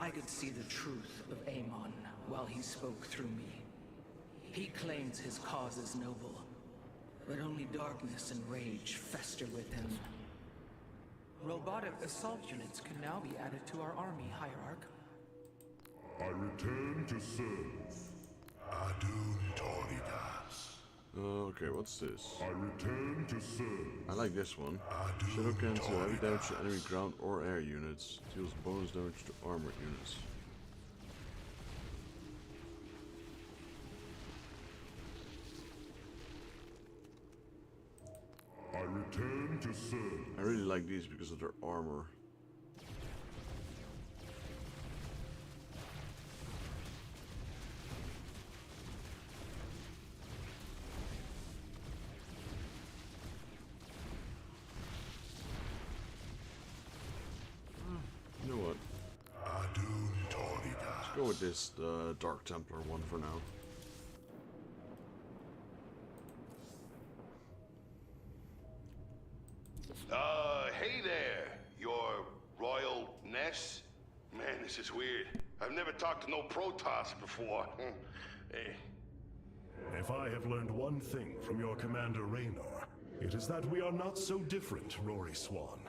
I could see the truth of Amon while he spoke through me. He claims his cause is noble, but only darkness and rage fester within. Robotic assault units can now be added to our army, Hierarch. I return to serve. Adun Toridas. Okay, what's this? I return to serve. I like this one. Shadow can do heavy damage to enemy ground or air units. Deals bonus damage to armored units. I I return to serve. I really like these because of their armor. You know what? Let's go with this Dark Templar one for now. Hey there, your Royal Ness? Man, this is weird. I've never talked to no Protoss before. Hey. If I have learned one thing from your Commander Raynor, it is that we are not so different, Rory Swan.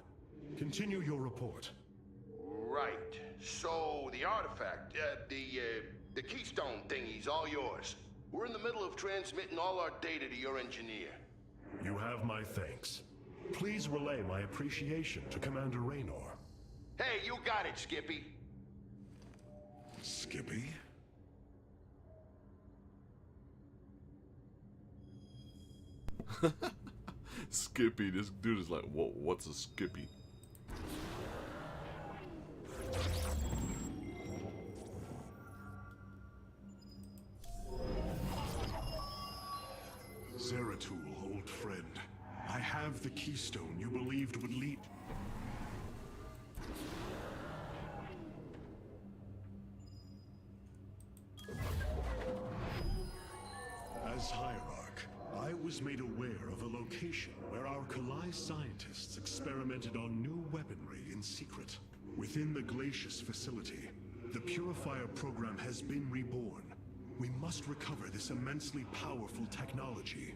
Continue your report. Right. So, the artifact, the keystone thingy's all yours. We're in the middle of transmitting all our data to your engineer. You have my thanks. Please relay my appreciation to Commander Raynor. Hey, you got it, Skippy. Skippy? Skippy, this dude is like, whoa, what's a Skippy? Zeratul, old friend. I have the keystone you believed would lead... As Hierarch, I was made aware of a location where our Kalai scientists experimented on new weaponry in secret. Within the Glacius facility, the Purifier program has been reborn. We must recover this immensely powerful technology.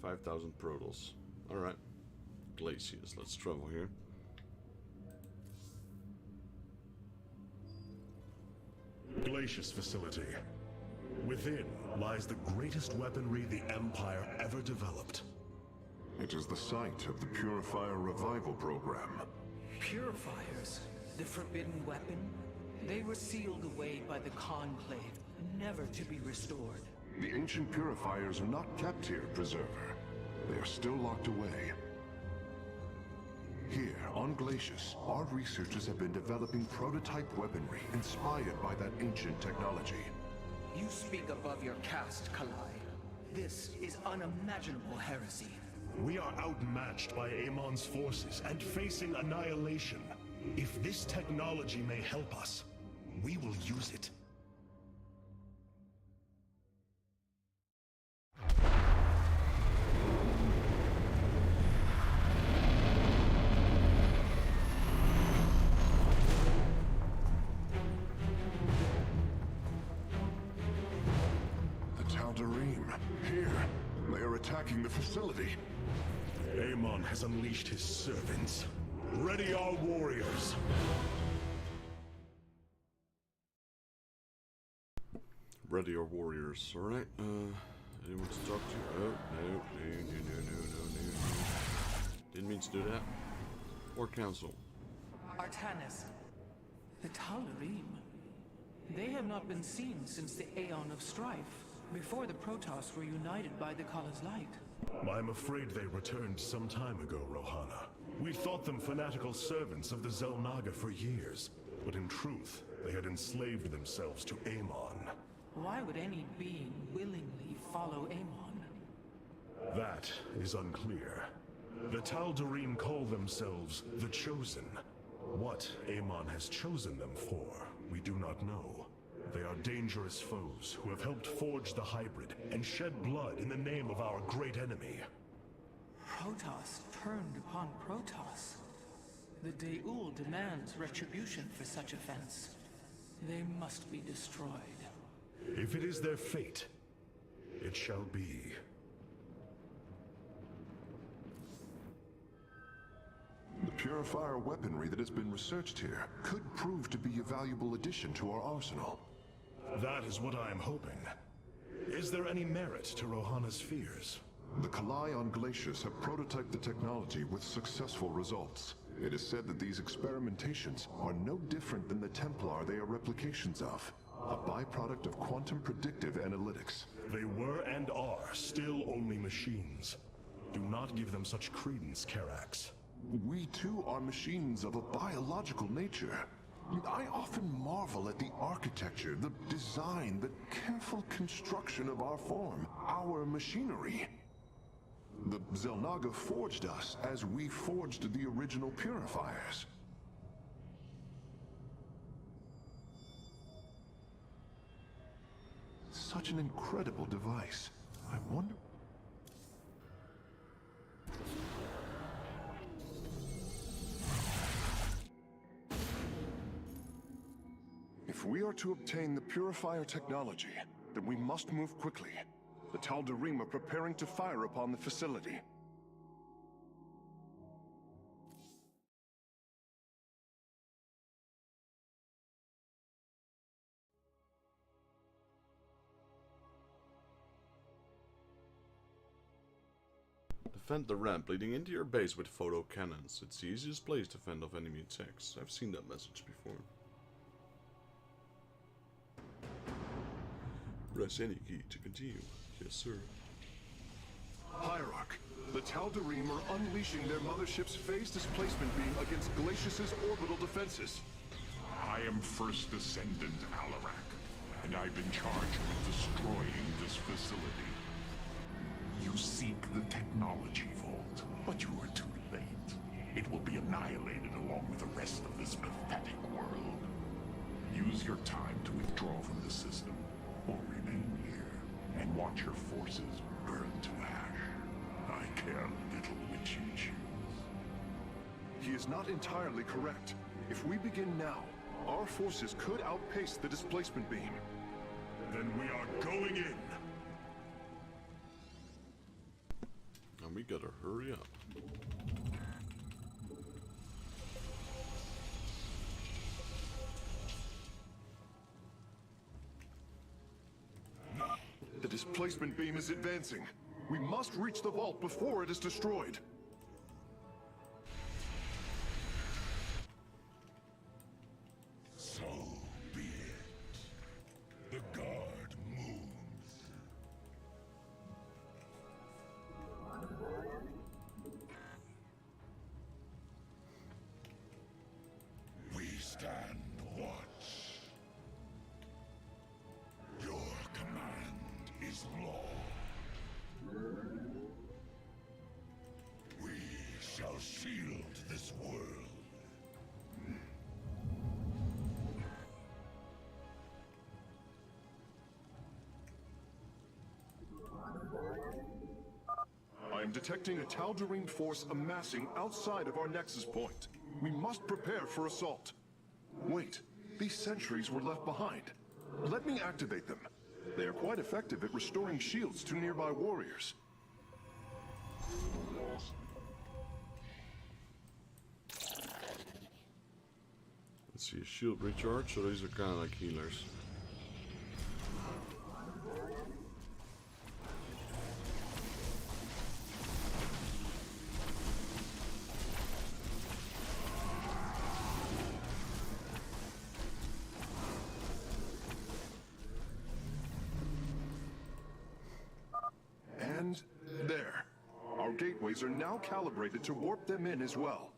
5,000 Protoss. Alright. Glacius, let's travel here. Glacius facility. Within lies the greatest weaponry the Empire ever developed. It is the site of the Purifier Revival Program. Purifiers? The forbidden weapon? They were sealed away by the Conclave, never to be restored. The ancient purifiers are not kept here, Preserver. They are still locked away. Here, on Glacius, our researchers have been developing prototype weaponry inspired by that ancient technology. You speak above your caste, Kalai. This is unimaginable heresy. We are outmatched by Amon's forces and facing annihilation. If this technology may help us, we will use it. Attacking the facility. Amon has unleashed his servants. Ready our warriors. Ready our warriors. Alright, anyone to talk to? Oh, no. Didn't mean to do that. Or council. Artanis. The Tal'Darim. They have not been seen since the Aeon of Strife. Before the Protoss were united by the Kala's light. I'm afraid they returned some time ago, Rohana. We thought them fanatical servants of the Xel'Naga for years, but in truth, they had enslaved themselves to Amon. Why would any being willingly follow Amon? That is unclear. The Tal'Darim call themselves the Chosen. What Amon has chosen them for, we do not know. They are dangerous foes who have helped forge the hybrid and shed blood in the name of our great enemy. Protoss turned upon Protoss. The De'ul demands retribution for such offense. They must be destroyed. If it is their fate, it shall be. The Purifier weaponry that has been researched here could prove to be a valuable addition to our arsenal. That is what I am hoping. Is there any merit to Rohana's fears? The Kalai on Glacius have prototyped the technology with successful results. It is said that these experimentations are no different than the Templar they are replications of. a byproduct of quantum predictive analytics. They were and are still only machines. Do not give them such credence, Karax. We too are machines of a biological nature. I often marvel at the architecture, the design, the careful construction of our form, our machinery. The Xel'Naga forged us as we forged the original purifiers. Such an incredible device. I wonder... If we are to obtain the purifier technology, then we must move quickly. The Tal'Darim are preparing to fire upon the facility. Defend the ramp leading into your base with photo cannons. It's the easiest place to fend off enemy attacks. I've seen that message before. Press any key to continue. Yes, sir. Hierarch, the Tal'Darim are unleashing their mothership's phase displacement beam against Glacius's orbital defenses. I am First Descendant Alarak, and I've been charged with destroying this facility. You seek the technology vault, but you are too late. It will be annihilated along with the rest of this pathetic world. Use your time to withdraw from the system, or remain here, and watch your forces burn to ash. I care little which you choose. He is not entirely correct. If we begin now, our forces could outpace the displacement beam. Then we are going in! And we gotta hurry up. The displacement beam is advancing. We must reach the vault before it is destroyed. So be it. The guard moves. We stand watch. Your command is law. We shall shield this world. I am detecting a Tal'Darim force amassing outside of our nexus point. We must prepare for assault. Wait, these sentries were left behind. Let me activate them. They are quite effective at restoring shields to nearby warriors. Let's see, shield recharge, so these are kind of like healers. And there. Our gateways are now calibrated to warp them in as well.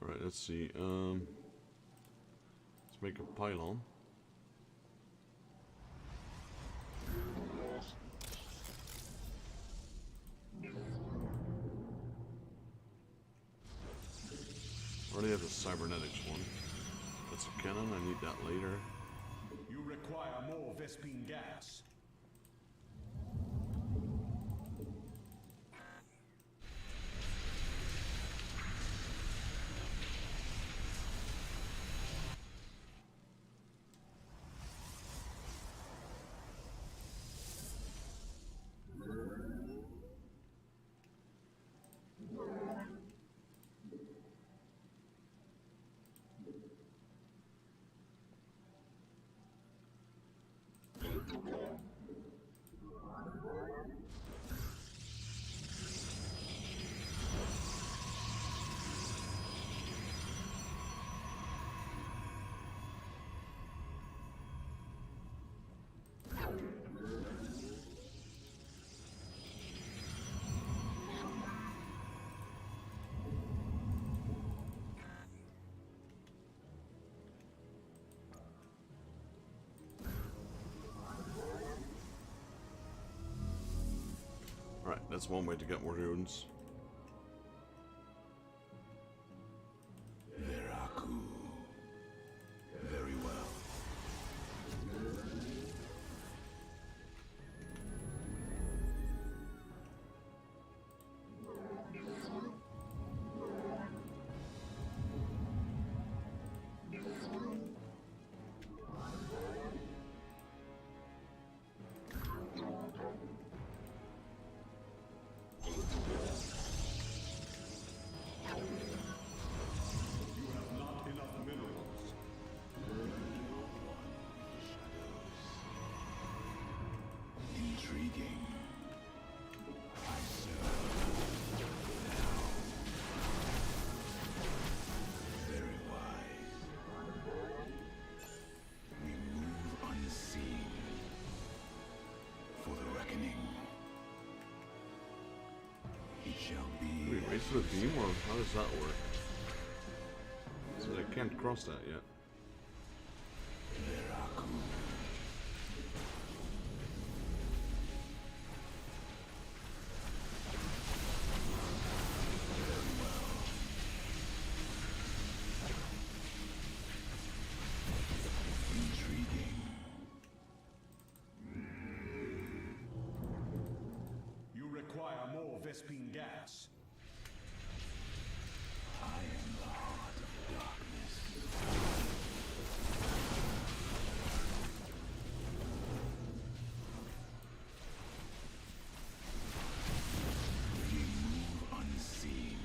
Alright, let's see. Let's make a pylon. Already have the cybernetics one. That's a cannon, I need that later. You require more Vespine gas. That's one way to get more runes. Veraku. Very well. Intriguing. I serve now. Very wise. We move unseen for the reckoning. It shall be. Wait, wait for the beam, or how does that work? So I can't cross that yet. Veraku. You require more Vespene gas. I am the heart of darkness. We move unseen.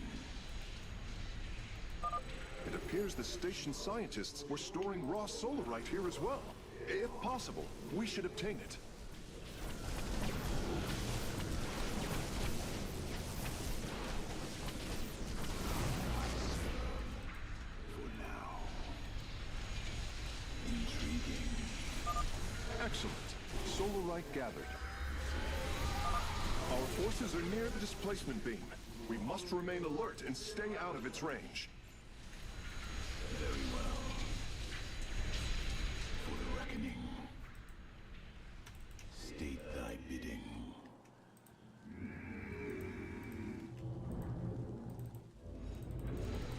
It appears the station scientists were storing raw solarite here as well. If possible, we should obtain it. Excellent. Solarite gathered. Our forces are near the displacement beam. We must remain alert and stay out of its range. Very well. For the reckoning. State thy bidding.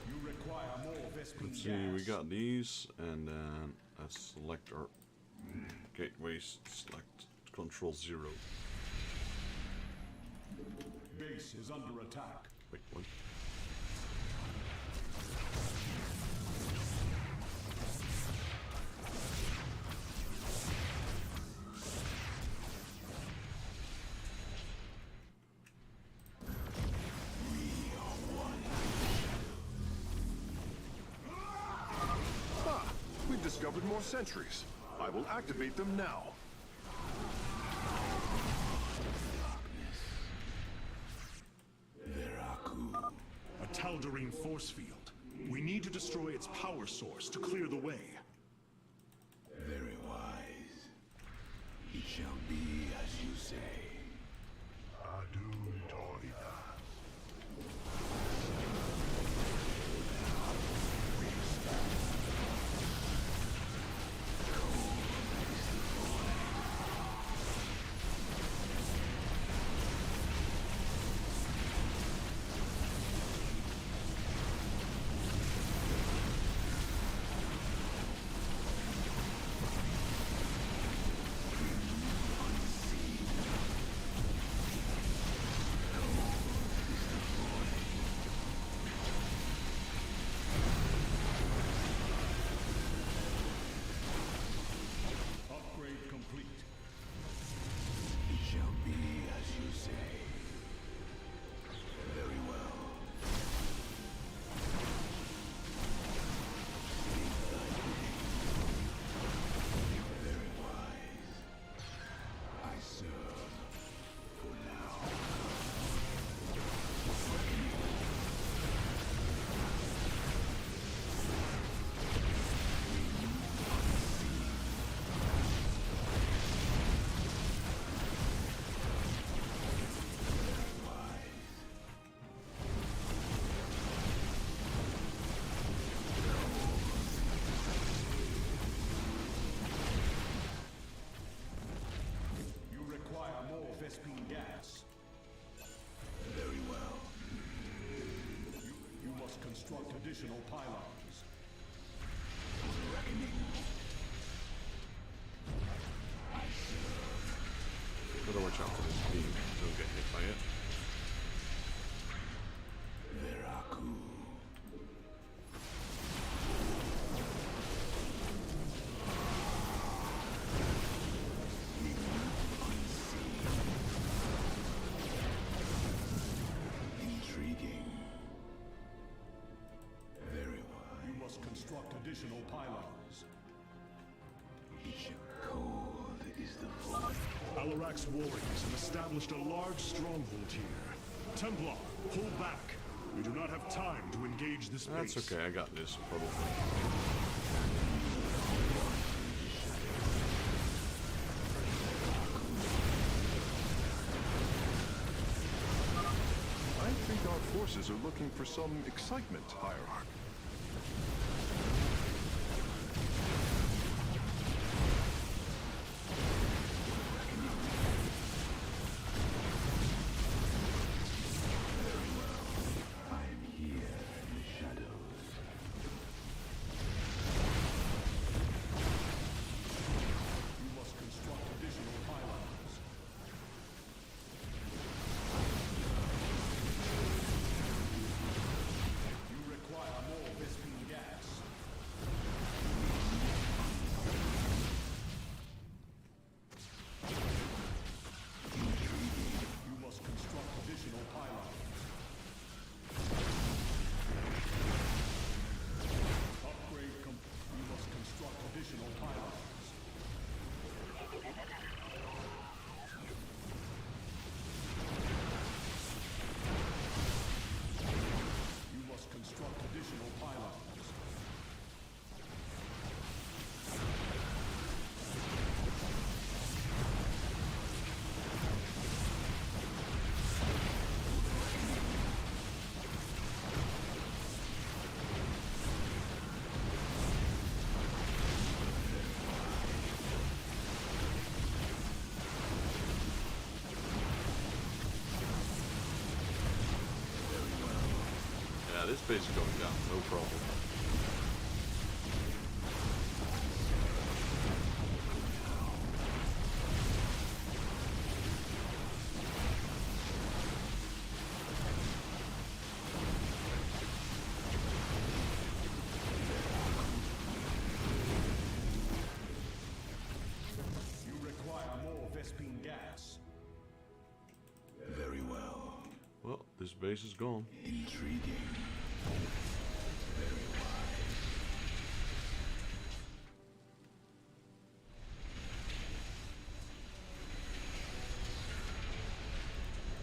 You require more Vespene Let's see, gas. we got these, and then let's select our gateways, select control 0. Base is under attack. Wait, what? Ah! We've discovered more sentries. I will activate them now. Veraku. A Tal'Darim force field. We need to destroy its power source to clear the way. Very wise. It shall be as you say. Adun Torida. must construct additional pylons. Gotta watch out for this beam. Don't get hit by it. Intriguing. Very well. You must construct additional pylons. Cold is the void. Alarak's warriors have established a large stronghold here. Templar, pull back. We do not have time to engage this base. That's okay, I got this, probably. I think our forces are looking for some excitement, Hierarch. Yeah, this base is going down, no problem. You require more Vespine gas. Very well. Well, this base is gone. Intriguing. Very wise.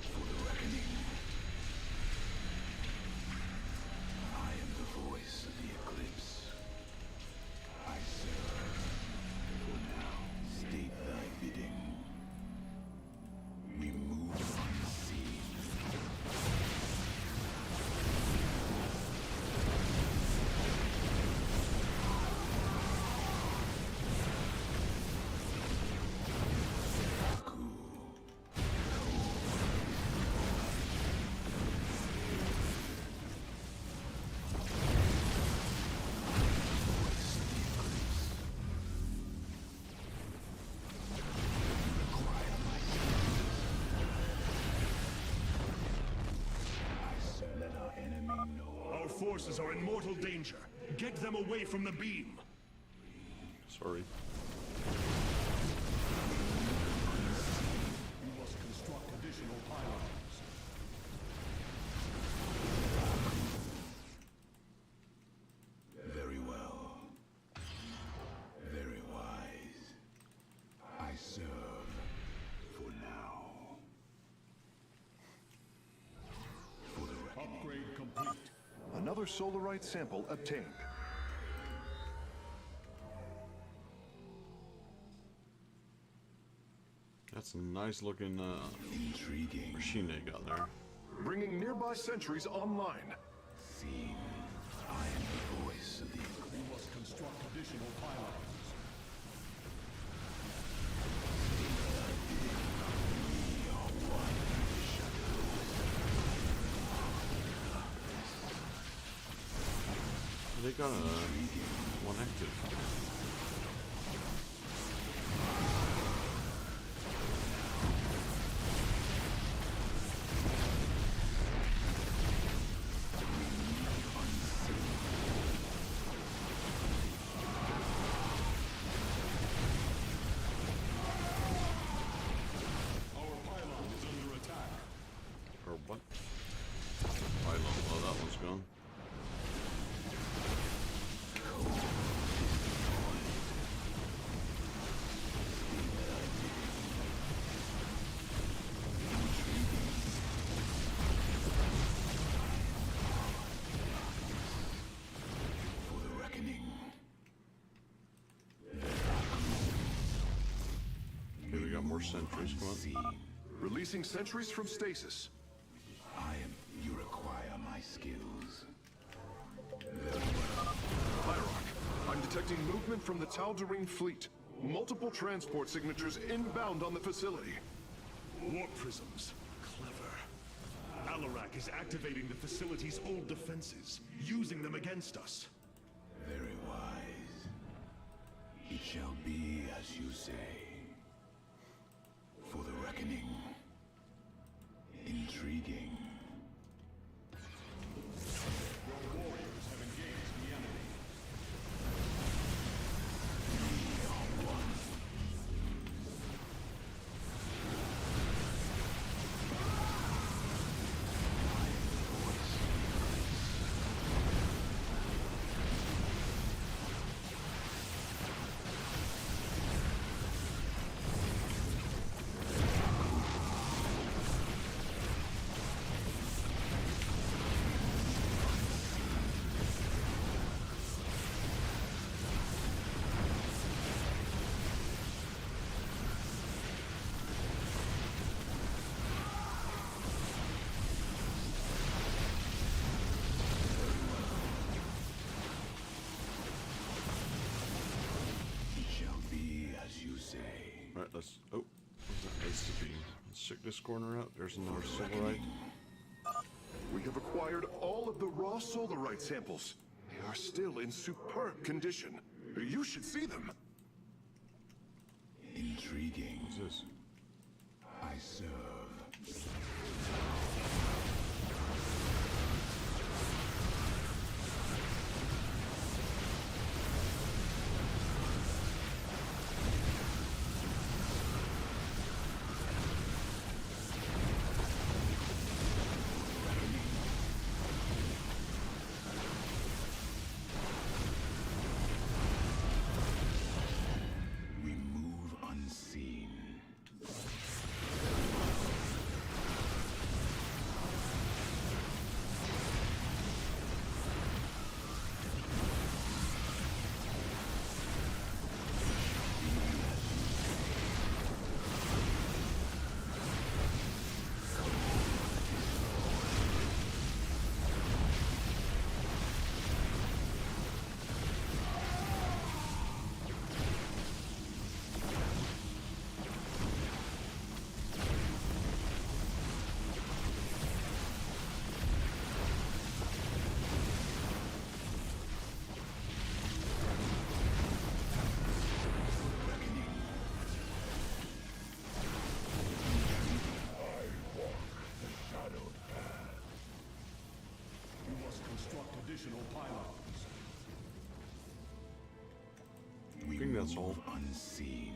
For the reckoning. I am the voice of the eclipse. I serve. For now, state thy bidding. We move unseen. Our forces are in mortal danger. Get them away from the beam. Sorry. You must construct additional pylons. Very well. Very wise. I serve for now. For the reckoning. Upgrade complete. Another Solarite sample obtained. That's a nice looking Intriguing. machine they got there. Bringing nearby sentries online. Seen. I am the voice of the eclipse. You must construct additional pylons. They got one active. Our pylon is under attack. Or what? Pylon. Oh, that one's gone. Okay, we got more sentries. Come on. Releasing sentries from stasis. You require my skills. Hierarch, I'm detecting movement from the Tal'Darim fleet. Multiple transport signatures inbound on the facility. Warp prisms. Clever. Alarak is activating the facility's old defenses, using them against us. Very wise. It shall be as you say. For the reckoning. Intriguing. Your warriors have engaged the enemy. We are one. Right, let's. Oh, what's that? Let's check this corner out. There's another solarite. We have acquired all of the raw solarite samples. They are still in superb condition. You should see them. Intriguing. What's this? I serve. We move unseen. You must construct additional pylons. We think that's move all. unseen.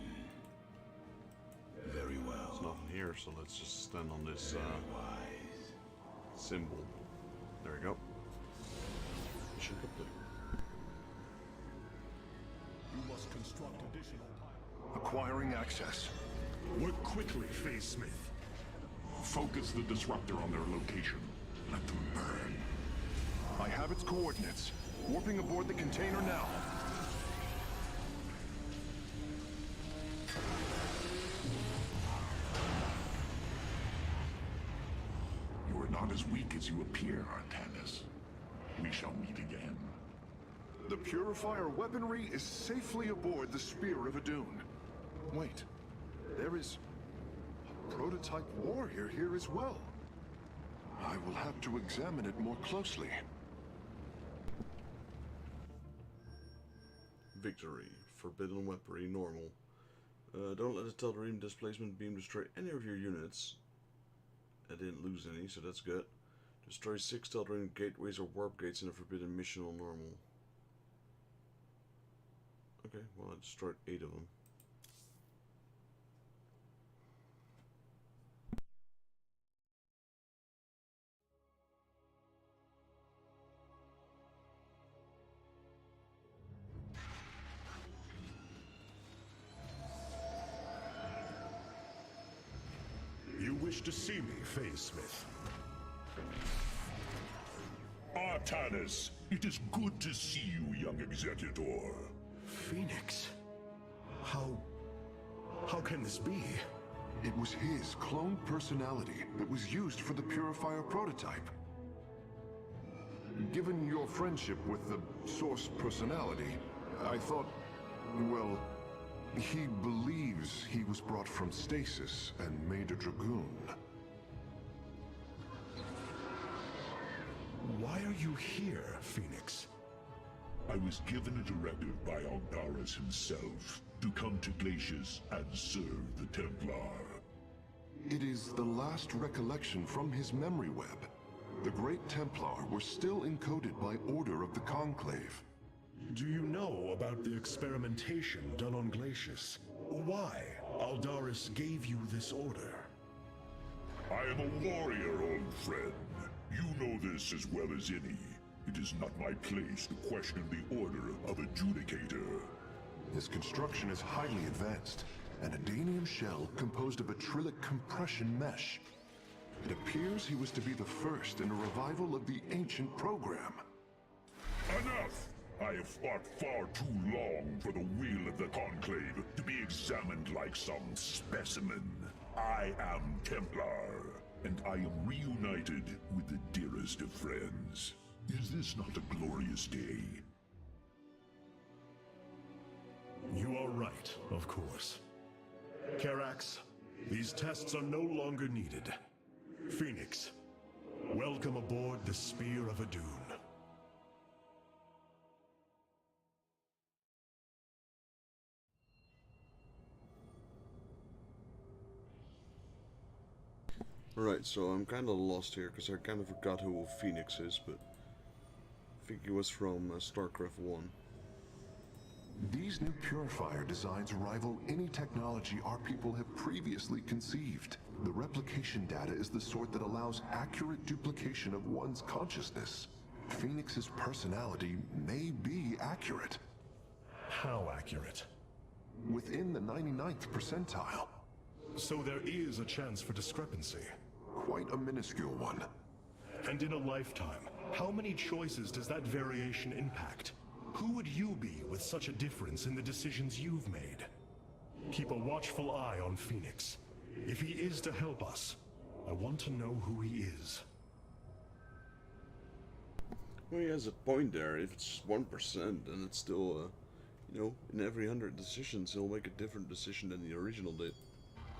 Very There's well. nothing here, so let's just stand on this Wise. symbol. There we go. Mission complete. You must construct additional pylons. Acquiring access. Work quickly, Phase Smith. Focus the disruptor on their location. Let them burn. I have its coordinates. Warping aboard the container now. You are not as weak as you appear, Artanis. We shall meet again. The Purifier weaponry is safely aboard the Spear of Adun. Wait, there is a prototype warrior here as well. I will have to examine it more closely. victory. Forbidden weaponry, normal. Don't let the Tel'Darim displacement beam destroy any of your units. I didn't lose any, so that's good. Destroy 6 Tel'Darim gateways or warp gates in a forbidden mission on normal. Okay, well I destroyed 8 of them. You wish to see me, Phase Smith? Artanis, it is good to see you, young Executor. Phoenix? How can this be? It was his cloned personality that was used for the Purifier prototype. Given your friendship with the Source personality, I thought, well, he believes he was brought from stasis and made a Dragoon. Why are you here, Phoenix? I was given a directive by Aldaris himself to come to Glacius and serve the Templar. It is the last recollection from his memory web. The Great Templar were still encoded by order of the Conclave. Do you know about the experimentation done on Glacius? Why Aldaris gave you this order? I am a warrior, old friend. You know this as well as any. It is not my place to question the order of Adjudicator. His construction is highly advanced, an Adanium shell composed of a Trillic compression mesh. It appears he was to be the first in a revival of the ancient program. Enough! I have fought far too long for the will of the Conclave to be examined like some specimen. I am Templar, and I am reunited with the dearest of friends. Is this not a glorious day? You are right, of course. Karax, these tests are no longer needed. Phoenix, welcome aboard the Spear of Adun. Right, so I'm kind of lost here because I kind of forgot who Phoenix is, but I think he was from Starcraft 1. These new Purifier designs rival any technology our people have previously conceived. The replication data is the sort that allows accurate duplication of one's consciousness. Phoenix's personality may be accurate. How accurate? Within the 99th percentile. So there is a chance for discrepancy. Quite a minuscule one. And in a lifetime, how many choices does that variation impact? Who would you be with such a difference in the decisions you've made? Keep a watchful eye on Phoenix. If he is to help us, I want to know who he is. Well, he has a point there. If it's 1%, then it's still, you know, in every 100 decisions, he'll make a different decision than the original did.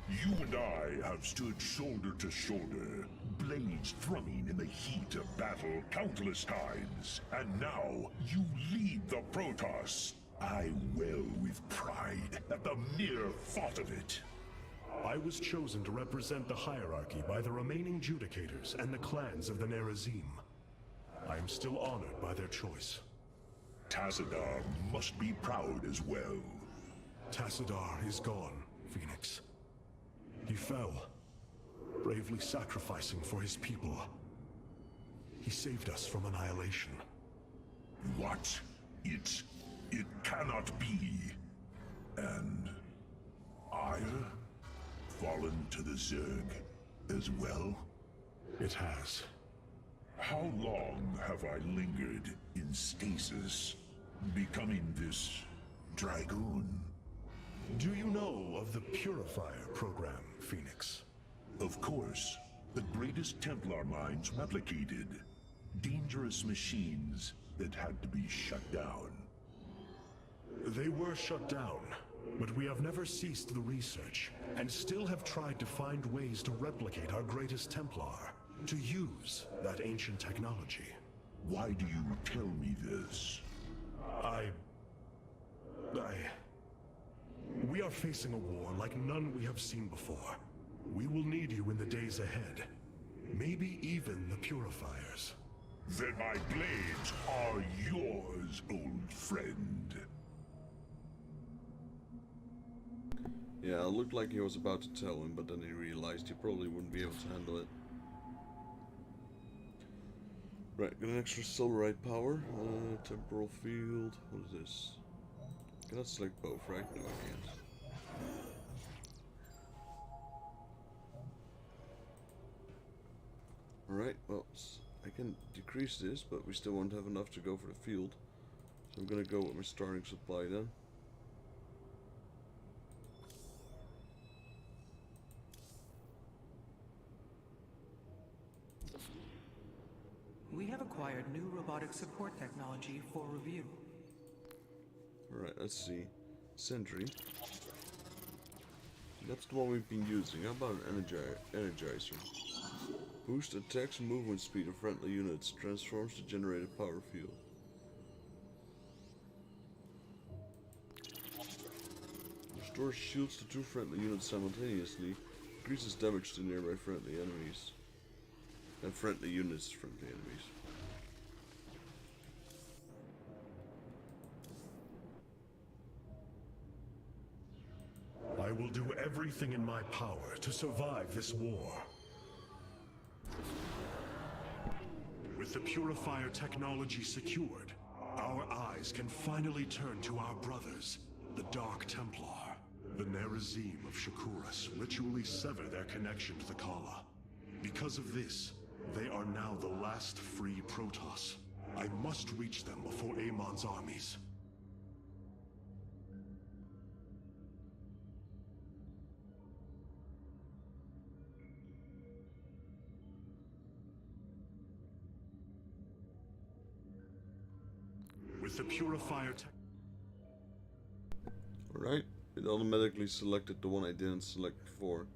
You and I have stood shoulder to shoulder, blades thrumming in the heat of battle countless times. And now, you lead the Protoss. I wail with pride at the mere thought of it. I was chosen to represent the hierarchy by the remaining Judicators and the clans of the Nerazim. I am still honored by their choice. Tassadar must be proud as well. Tassadar is gone, Phoenix. He fell, bravely sacrificing for his people. He saved us from annihilation. What? It cannot be. And Ire? Fallen to the Zerg as well? It has. How long have I lingered in stasis, becoming this Dragoon? Do you know of the Purifier program, Phoenix? Of course. The greatest Templar minds replicated. Dangerous machines that had to be shut down. They were shut down, but we have never ceased the research, and still have tried to find ways to replicate our greatest Templar, to use that ancient technology. Why do you tell me this? We are facing a war like none we have seen before. We will need you in the days ahead. Maybe even the Purifiers. Then my blades are yours, old friend. Yeah, it looked like he was about to tell him, but then he realized he probably wouldn't be able to handle it. Right, got an extra Solarite power. Temporal field. What is this? Cannot select both, right? No, I can't. Alright, well, I can decrease this, but we still won't have enough to go for the field. So I'm gonna go with my starting supply then. We have acquired new robotic support technology for review. Alright, let's see. Sentry. That's the one we've been using. How about an energizer? Boost attacks and movement speed of friendly units. Transforms to generate a power field. Restores shields to 2 friendly units simultaneously. Increases damage to nearby friendly enemies. And friendly units friendly enemies. I will do everything in my power to survive this war. With the Purifier technology secured, our eyes can finally turn to our brothers, the Dark Templar. The Nerazim of Shakuras ritually sever their connection to the Kala. Because of this, they are now the last free Protoss. I must reach them before Amon's armies. With the Purifier tech... Alright, it automatically selected the one I didn't select before.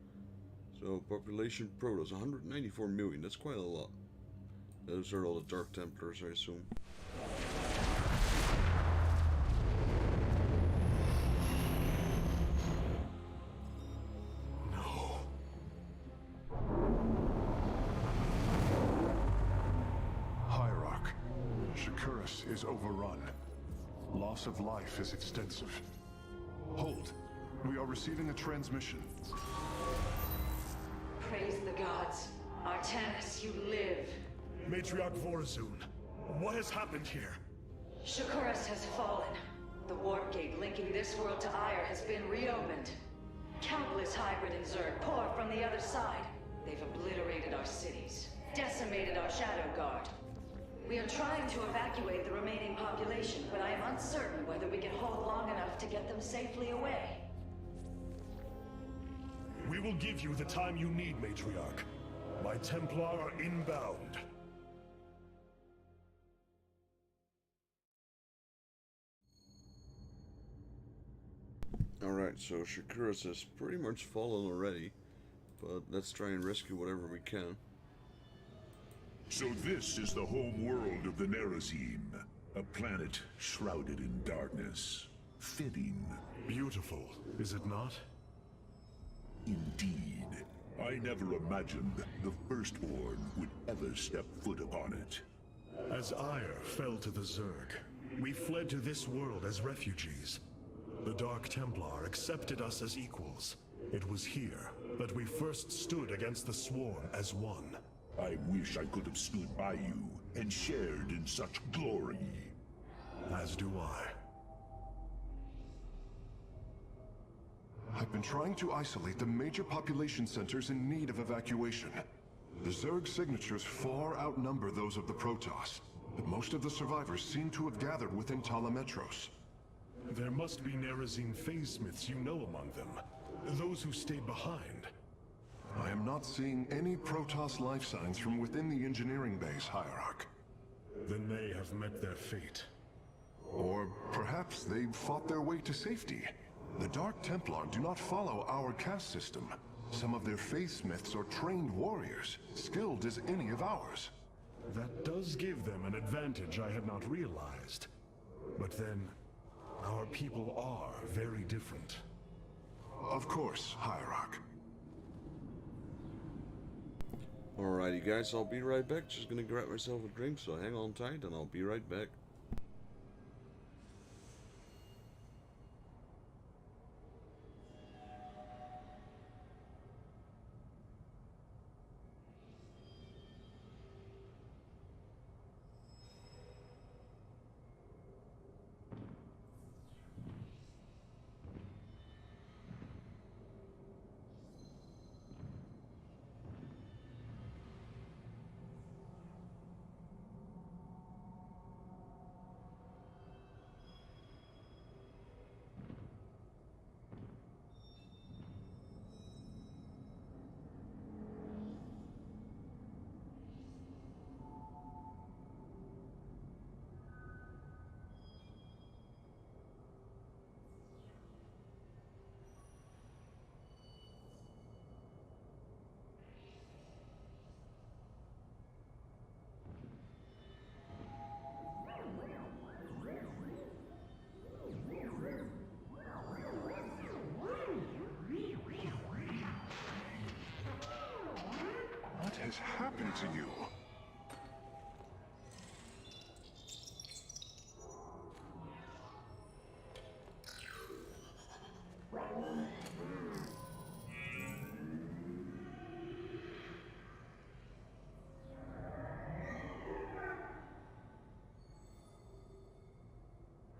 So, population Protoss, 194 million, that's quite a lot. Those are all the Dark Templars, I assume. No. Hierarch, Shakuras is overrun. Loss of life is extensive. Hold. We are receiving a transmission. Praise the gods. Artanis, you live. Matriarch Vorazun, what has happened here? Shakuras has fallen. The warp gate linking this world to Ire has been reopened. Countless hybrid and Zerg pour from the other side. They've obliterated our cities, decimated our Shadow Guard. We are trying to evacuate the remaining population, but I am uncertain whether we can hold long enough to get them safely away. We will give you the time you need, Matriarch. My Templar are inbound. Alright, so Shakuras has pretty much fallen already, but let's try and rescue whatever we can. So this is the home world of the Nerazim, a planet shrouded in darkness. Fitting. Beautiful, is it not? Indeed. I never imagined the Firstborn would ever step foot upon it. As Ire fell to the Zerg, we fled to this world as refugees. The Dark Templar accepted us as equals. It was here that we first stood against the Swarm as one. I wish I could have stood by you and shared in such glory. As do I. I've been trying to isolate the major population centers in need of evacuation. The Zerg signatures far outnumber those of the Protoss, but most of the survivors seem to have gathered within Talametros. There must be Nerazim phase-smiths you know among them. Those who stayed behind. I am not seeing any Protoss life signs from within the engineering base, Hierarch. Then they have met their fate. Or perhaps they've fought their way to safety. The Dark Templar do not follow our caste system. Some of their faithsmiths are trained warriors, skilled as any of ours. That does give them an advantage I had not realized. But then, Our people are very different. Of course, Hierarch. Alrighty guys, I'll be right back. Just gonna grab myself a drink, so hang on tight and I'll be right back. What has happened to you?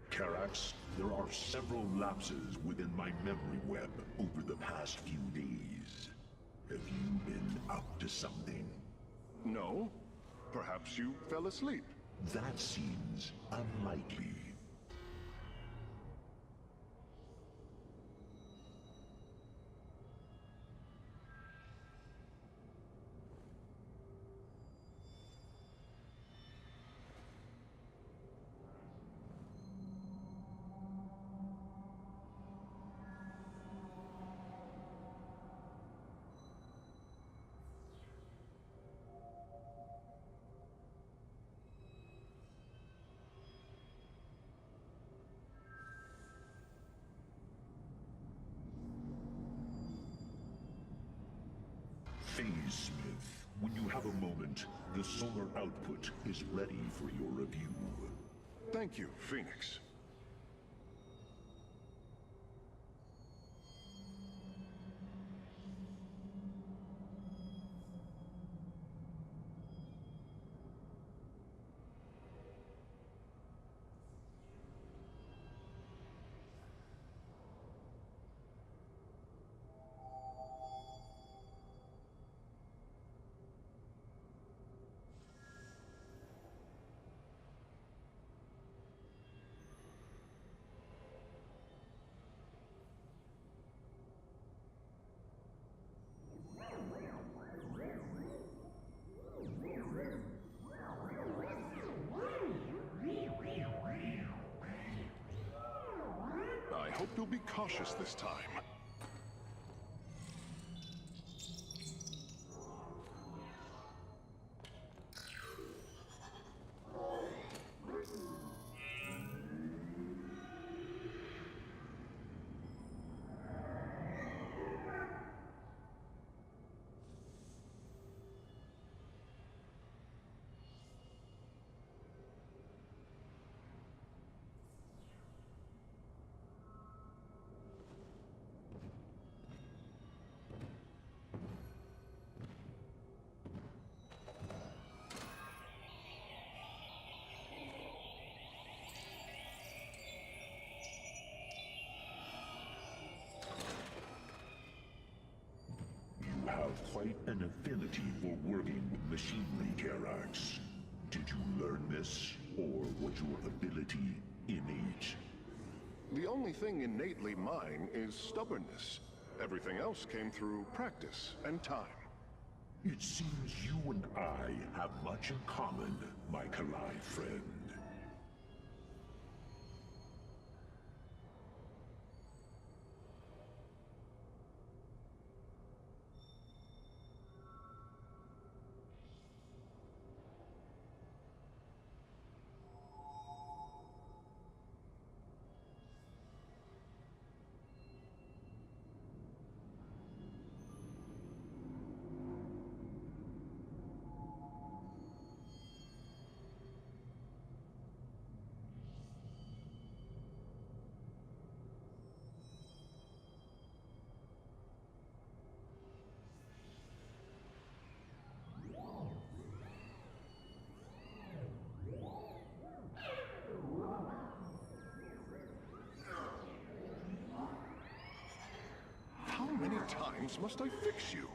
Karax, there are several lapses within my memory web over the past few days. Have you been up to something? No. Perhaps you fell asleep. That seems unlikely. Smith, when you have a moment, the solar output is ready for your review. Thank you, Phoenix. I hope you'll be cautious this time. Quite an affinity for working with machinery, Karax. Did you learn this, or was your ability innate? The only thing innately mine is stubbornness. Everything else came through practice and time. It seems you and I have much in common, my Kalai friend. times must I fix you?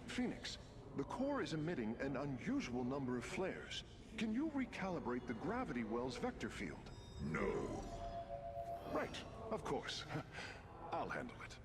Phoenix, the core is emitting an unusual number of flares. Can you recalibrate the gravity well's vector field? No. Right, of course. I'll handle it.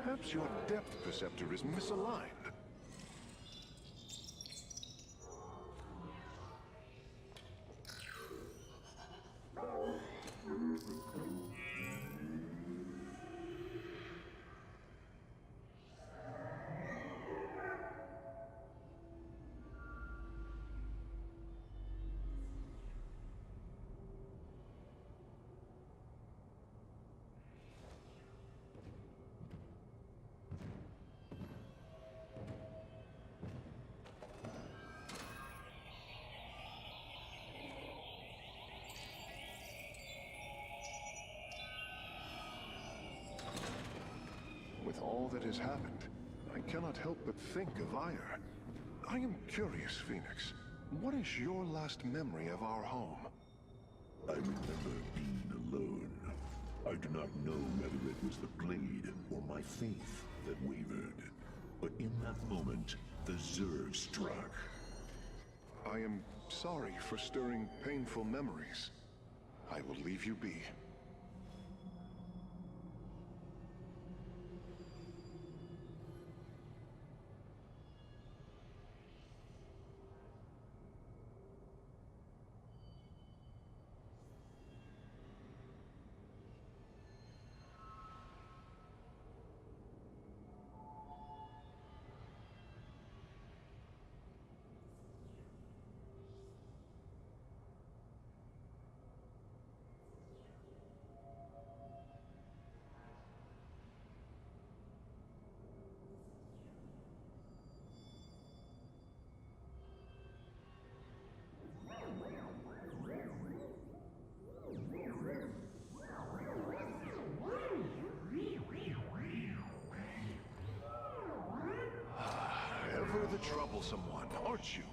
Perhaps your depth perceptor is misaligned. With all that has happened, I cannot help but think of Ire. I am curious, Phoenix. What is your last memory of our home? I remember being alone. I do not know whether it was the blade or my faith that wavered. But in that moment, the Zerg struck. I am sorry for stirring painful memories. I will leave you be. Ever the troublesome one, aren't you?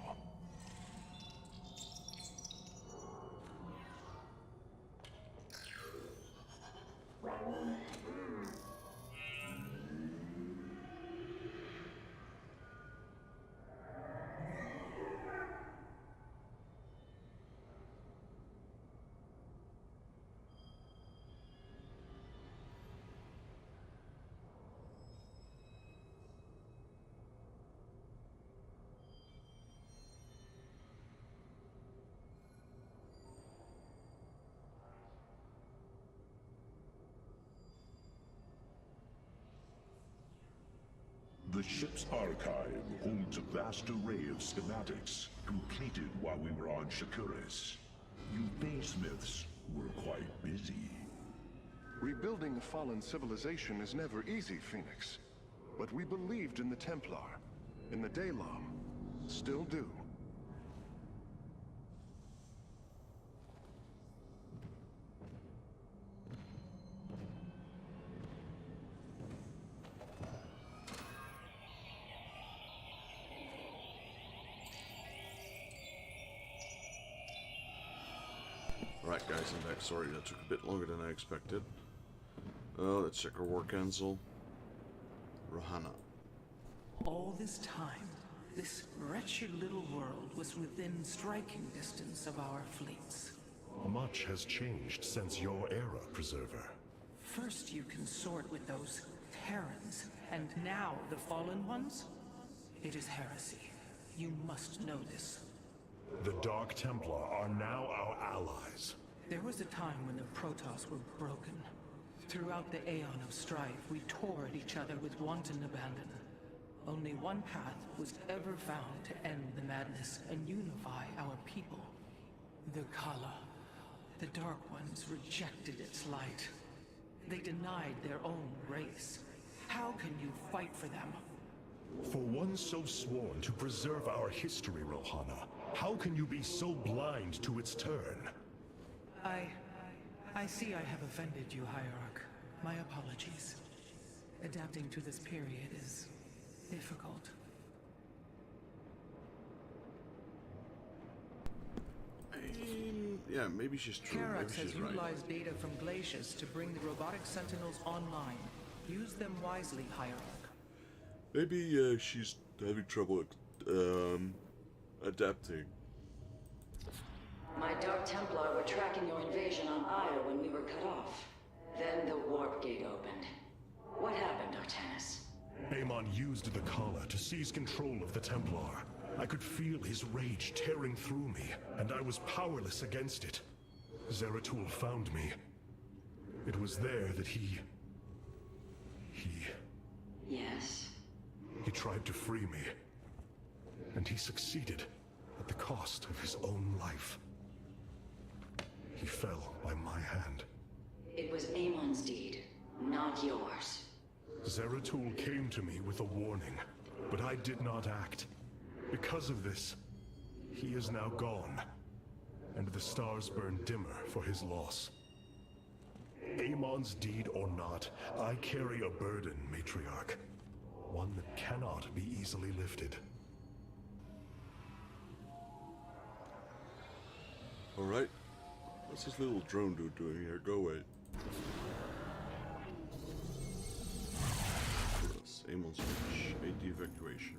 The ship's archive holds a vast array of schematics, completed while we were on Shakuris. You Baysmiths were quite busy. Rebuilding a fallen civilization is never easy, Phoenix. But we believed in the Templar, in the Daylom, still do. Alright guys, I'm back. Sorry, that took a bit longer than I expected. Let's check our war cancel. Rohana. All this time, this wretched little world was within striking distance of our fleets. Much has changed since your era, Preserver. First you consort with those Terrans, and now the Fallen Ones? It is heresy. You must know this. The Dark Templar are now our allies. There was a time when the Protoss were broken. Throughout the aeon of strife, we tore at each other with wanton abandon. Only one path was ever found to end the madness and unify our people. The Kala. The Dark Ones rejected its light. They denied their own race. How can you fight for them? For one so sworn to preserve our history, Rohana, how can you be so blind to its turn? I see I have offended you, Hierarch. My apologies. Adapting to this period is difficult. Yeah, maybe she's true. Karax Maybe has she's right. utilized data from glaciers to bring the robotic sentinels online. Use them wisely, Hierarch. Maybe she's having trouble adapting. My Dark Templar were tracking your invasion on Aya when we were cut off. Then the warp gate opened. What happened, Artanis? Amon used the Kala to seize control of the Templar. I could feel his rage tearing through me, and I was powerless against it. Zeratul found me. It was there that he... Yes? He tried to free me. And he succeeded, at the cost of his own life. He fell by my hand. It was Amon's deed, not yours. Zeratul came to me with a warning, but I did not act. Because of this, he is now gone, and the stars burn dimmer for his loss. Amon's deed or not, I carry a burden, Matriarch. One that cannot be easily lifted. Alright. What's this little drone dude doing here? Go away. Amon's Reach. Aid the evacuation.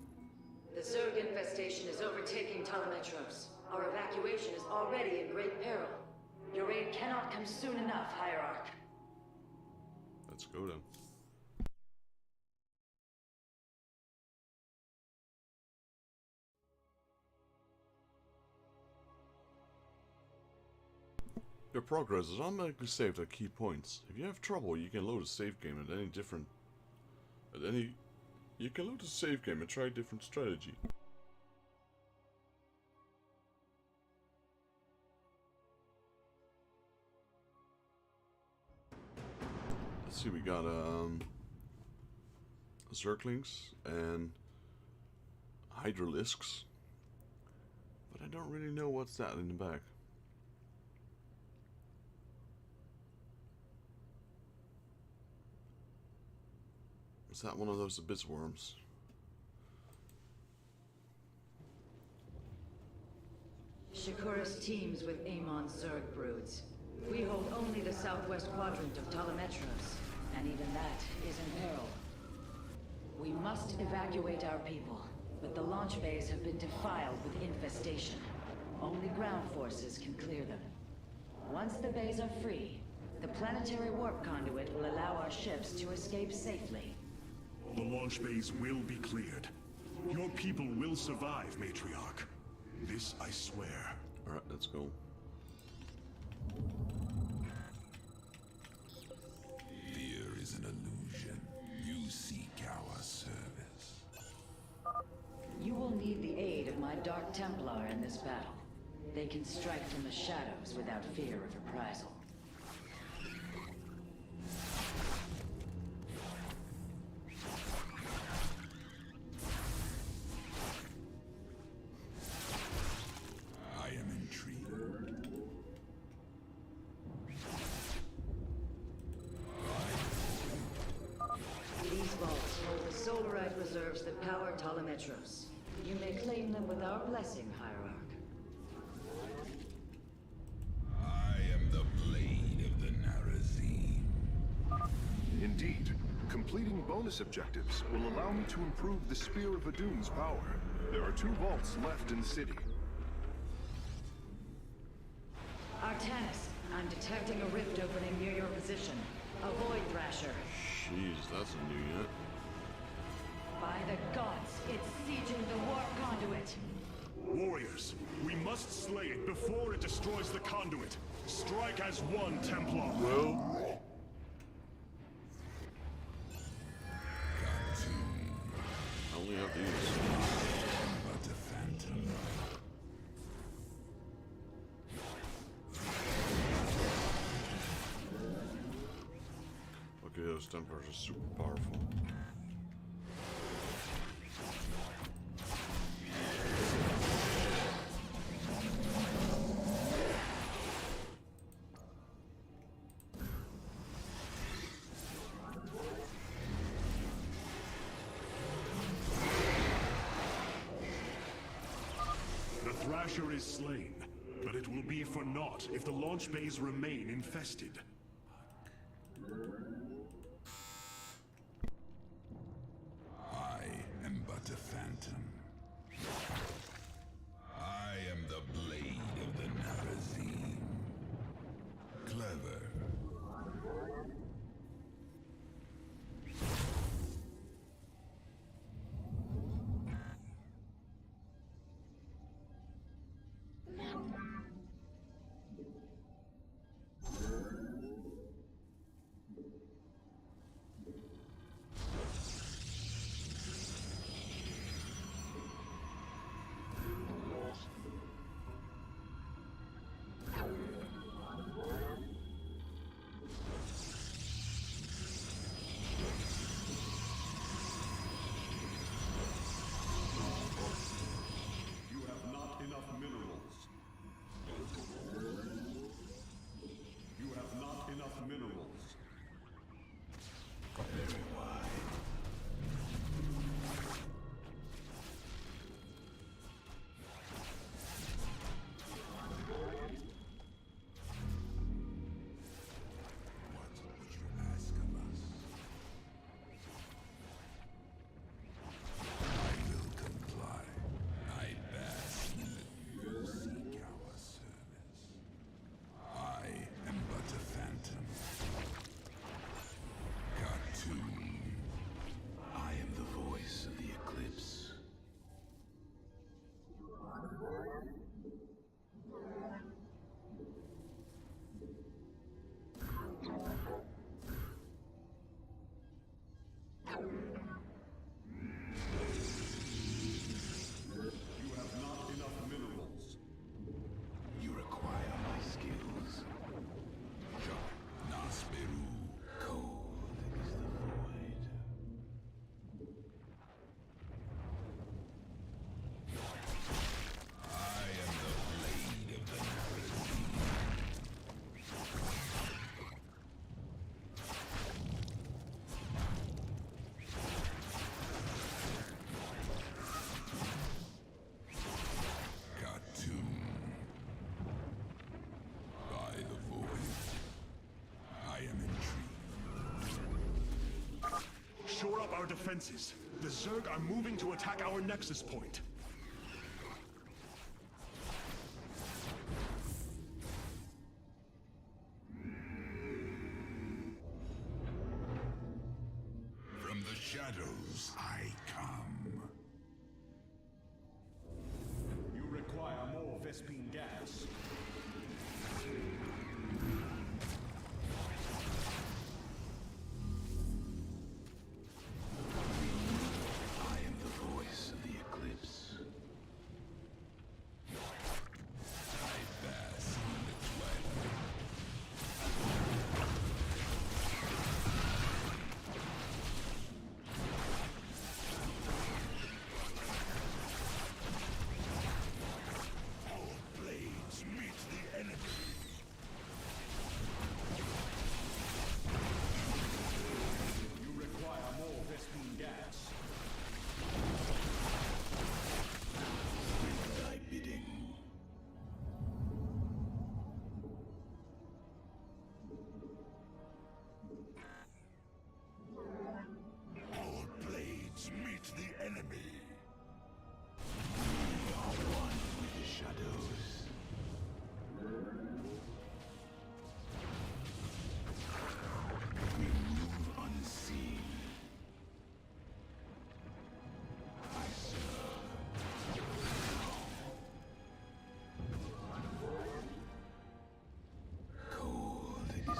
The Zerg infestation is overtaking Telemetros. Our evacuation is already in great peril. Your aid cannot come soon enough, Hierarch. Let's go then. Your progress is automatically saved at key points. If you have trouble, you can load a save game at any different... You can load a save game and try a different strategy. Let's see, we got Zerglings and Hydralisks, but I don't really know what's that in the back. Is that one of those abyss worms? Shakuras teams with Amon's Zerg broods. We hold only the southwest quadrant of Telemetros, and even that is in peril. We must evacuate our people, but the launch bays have been defiled with infestation. Only ground forces can clear them. Once the bays are free, the planetary warp conduit will allow our ships to escape safely. The launch bays will be cleared. Your people will survive, Matriarch. This I swear. Alright, let's go. Fear is an illusion. You seek our service. You will need the aid of my Dark Templar in this battle. They can strike from the shadows without fear of reprisal. I am intrigued. These vaults hold the solarite reserves that power Telemetros. You may claim them with our blessing, Hierarch. I am Indeed, completing bonus objectives will allow me to improve the Spear of Adum's power. There are 2 vaults left in the city. Artanis, I'm detecting a rift opening near your position. Avoid Thrasher. Jeez, that's a new unit. By the gods, it's sieging the warp conduit. Warriors, we must slay it before it destroys the conduit. Strike as one, Templar. Well... I only have these. But a phantom. Okay, those Templars are super powerful. The Thrasher is slain, but it will be for naught if the launch bays remain infested. I am but a phantom. I am the blade of the Narazim. Clever. You have not enough minerals. You have not enough minerals. Very wide. What would you ask of us? I will comply. I bask in the you seek our service. I am but a phantom. Cartoon. I am the voice of the eclipse. You have not enough minerals. You require my skills. Nasperu. Cold is the void. I am the blade of the Narazim. Cartoon. By the void. I am intrigued. Shore up our defenses. The Zerg are moving to attack our nexus point. From the shadows I come. You require more Vespine gas. I am the voice of the eclipse. I bask in the twilight. Our blades meet Fight the enemy. We are one with the shadows. We move unseen. I serve. Cold is the...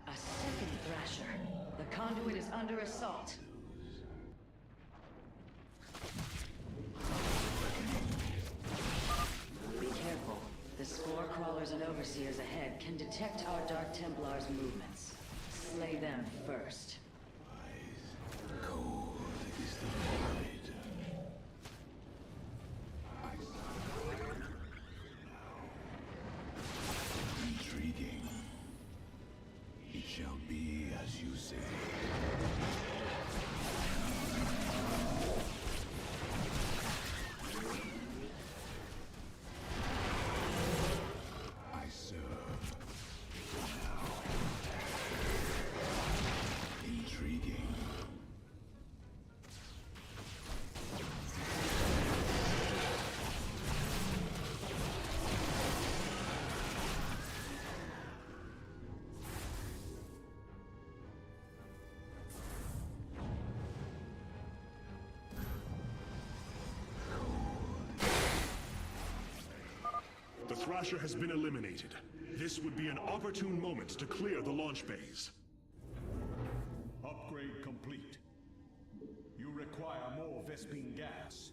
A second Thrasher. The conduit is under assault. Be careful. The Spore Crawlers and Overseers ahead can detect our Dark Templars' movements. Slay them first. Cold is the void. Intriguing. It shall be as you say. I serve. Now. Intriguing. The Thrasher has been eliminated. This would be an opportune moment to clear the launch bays. Upgrade complete. You require more Vespene gas.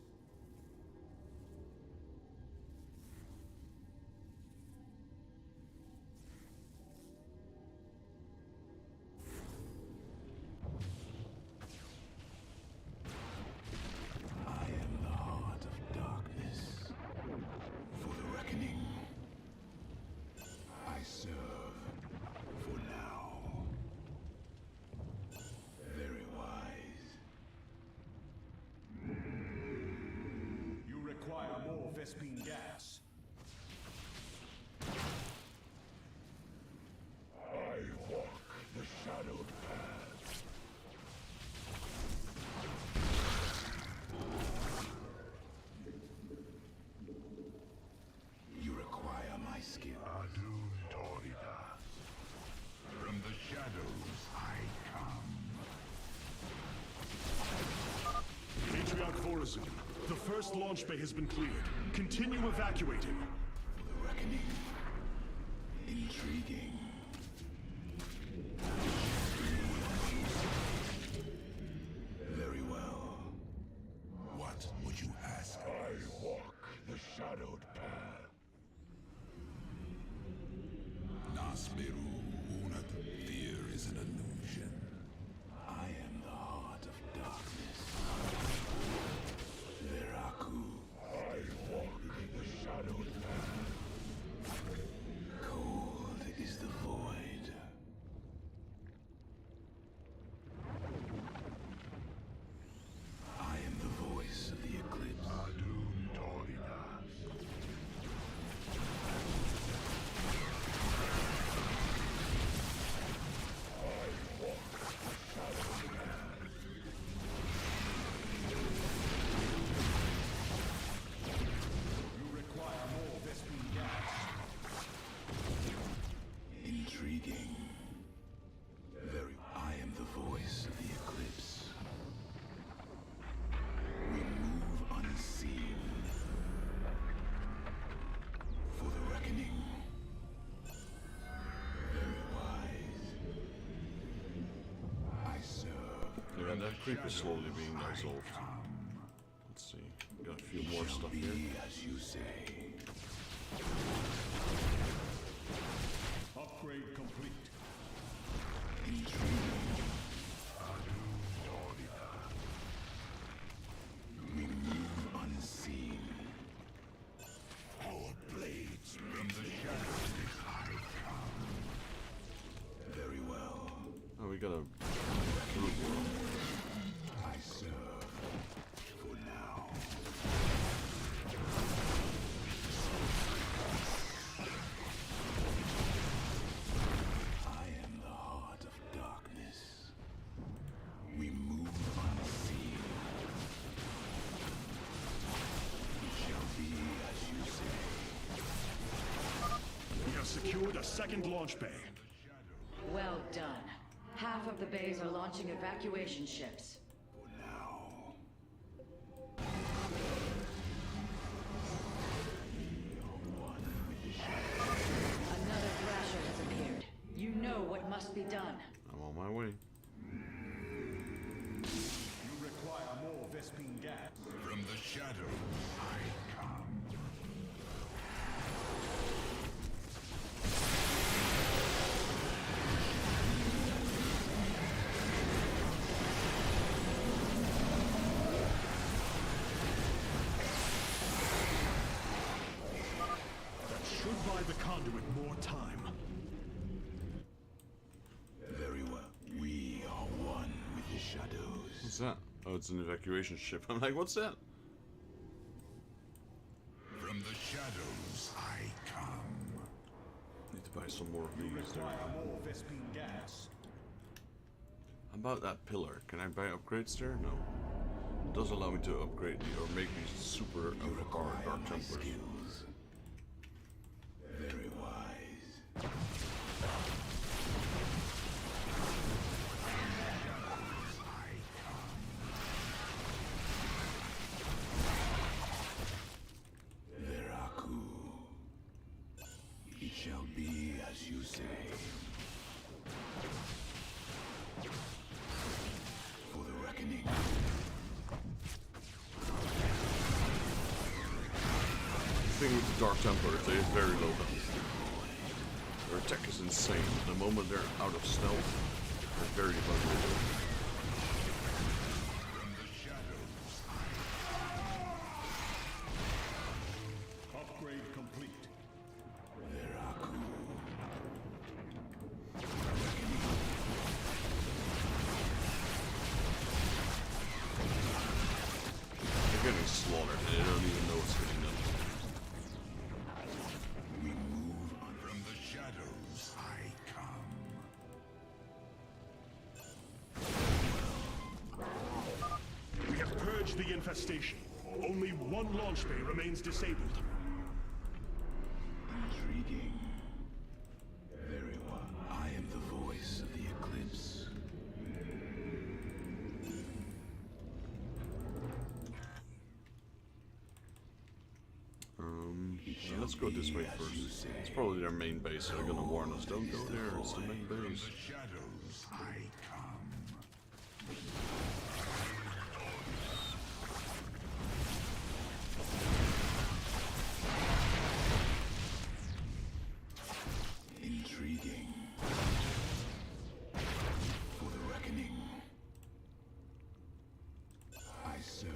I am the heart of darkness. For the reckoning, I serve for now. Very wise. You require more Vespene gas. I walk the shadowed path. You require my skill. Adun Torida. From the shadows I come. Patriarch Horizon, the first launch bay has been cleared. Continue evacuating. The reckoning. Intriguing. Very well. What would you ask? I walk the shadowed path. Nasmiru Unat. Fear is an illusion. I am the heart of darkness. Veraku. I walk the shadowed path. Cold is the void. I am the voice of the eclipse. Adun Torida. I walk the shadowed path. You require more Vespene gas. Intriguing. Very. I am the voice of the eclipse. We move unseen. For the reckoning. Very wise. I serve. Yeah, that creep is slowly being dissolved. Let's see. Got a few more stuff here. Be as you say. Upgrade complete. Intriguing. We move unseen. Our blades from the shadows I come. Very well. Oh, we got a blue world. I serve for now. I am the heart of darkness. We move unseen. a second launch bay. Well done. Half of the bays are launching evacuation ships. Another Thrasher has appeared. You know what must be done. I'm on my way. You require more Vespine gas. From the shadows, I come. Should buy the conduit more time. Very well. We are one with the shadows. What's that? Oh, it's an evacuation ship. I'm like, what's that? From the shadows, I come. Need to buy some more of these. Require more Vespine gas. How about that pillar? Can I buy upgrades there? No. It does allow me to upgrade or make these super overpowered Dark Templars. Very wise. Veraku. It shall be as you say. For the reckoning. The thing with the Dark Templars, they have very low health. Their attack is insane. The moment they're out of stealth, they're very vulnerable. From the shadows, Upgrade complete. Veraku. They're getting slaughtered and they don't even know what's hitting them. we move on. From the shadows, I come. We have purged the infestation. Only one launch bay remains disabled. Intriguing. Very well. I am the voice of the eclipse. Yeah, let's go this way first. It's probably their main base. They're gonna warn us. Don't go there. It's the main base. The shadows, I come. Intriguing. For the reckoning. I serve.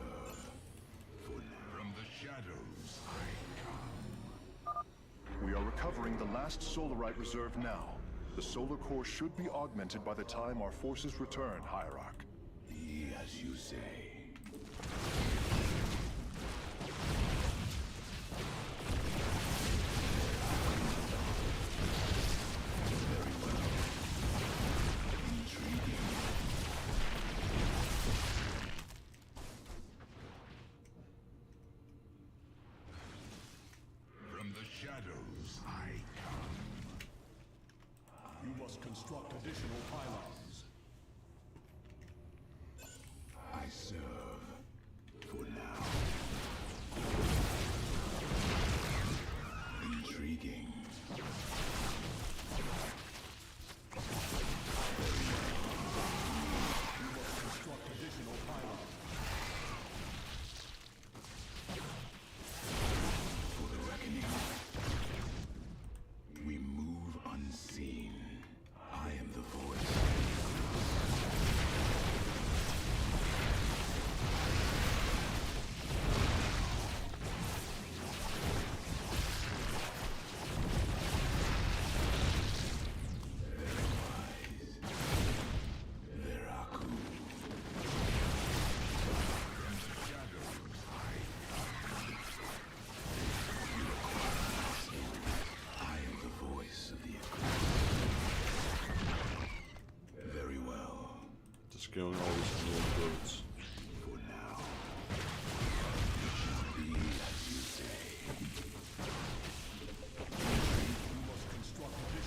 From the shadows, I We are recovering the last Solarite reserve now. The solar core should be augmented by the time our forces return, Hierarch. Be as you say. Very well. Intriguing. From the shadows, I come. You must construct additional pylons. I serve. For now. Intriguing. You must construct additional pylons. For the reckoning. We move unseen. I am the voice. Very wise. Veraku. From the shadows, I am the voice of the eclipse. Very well. Just killing all these little birds. For now. It shall be as you say. You must construct additional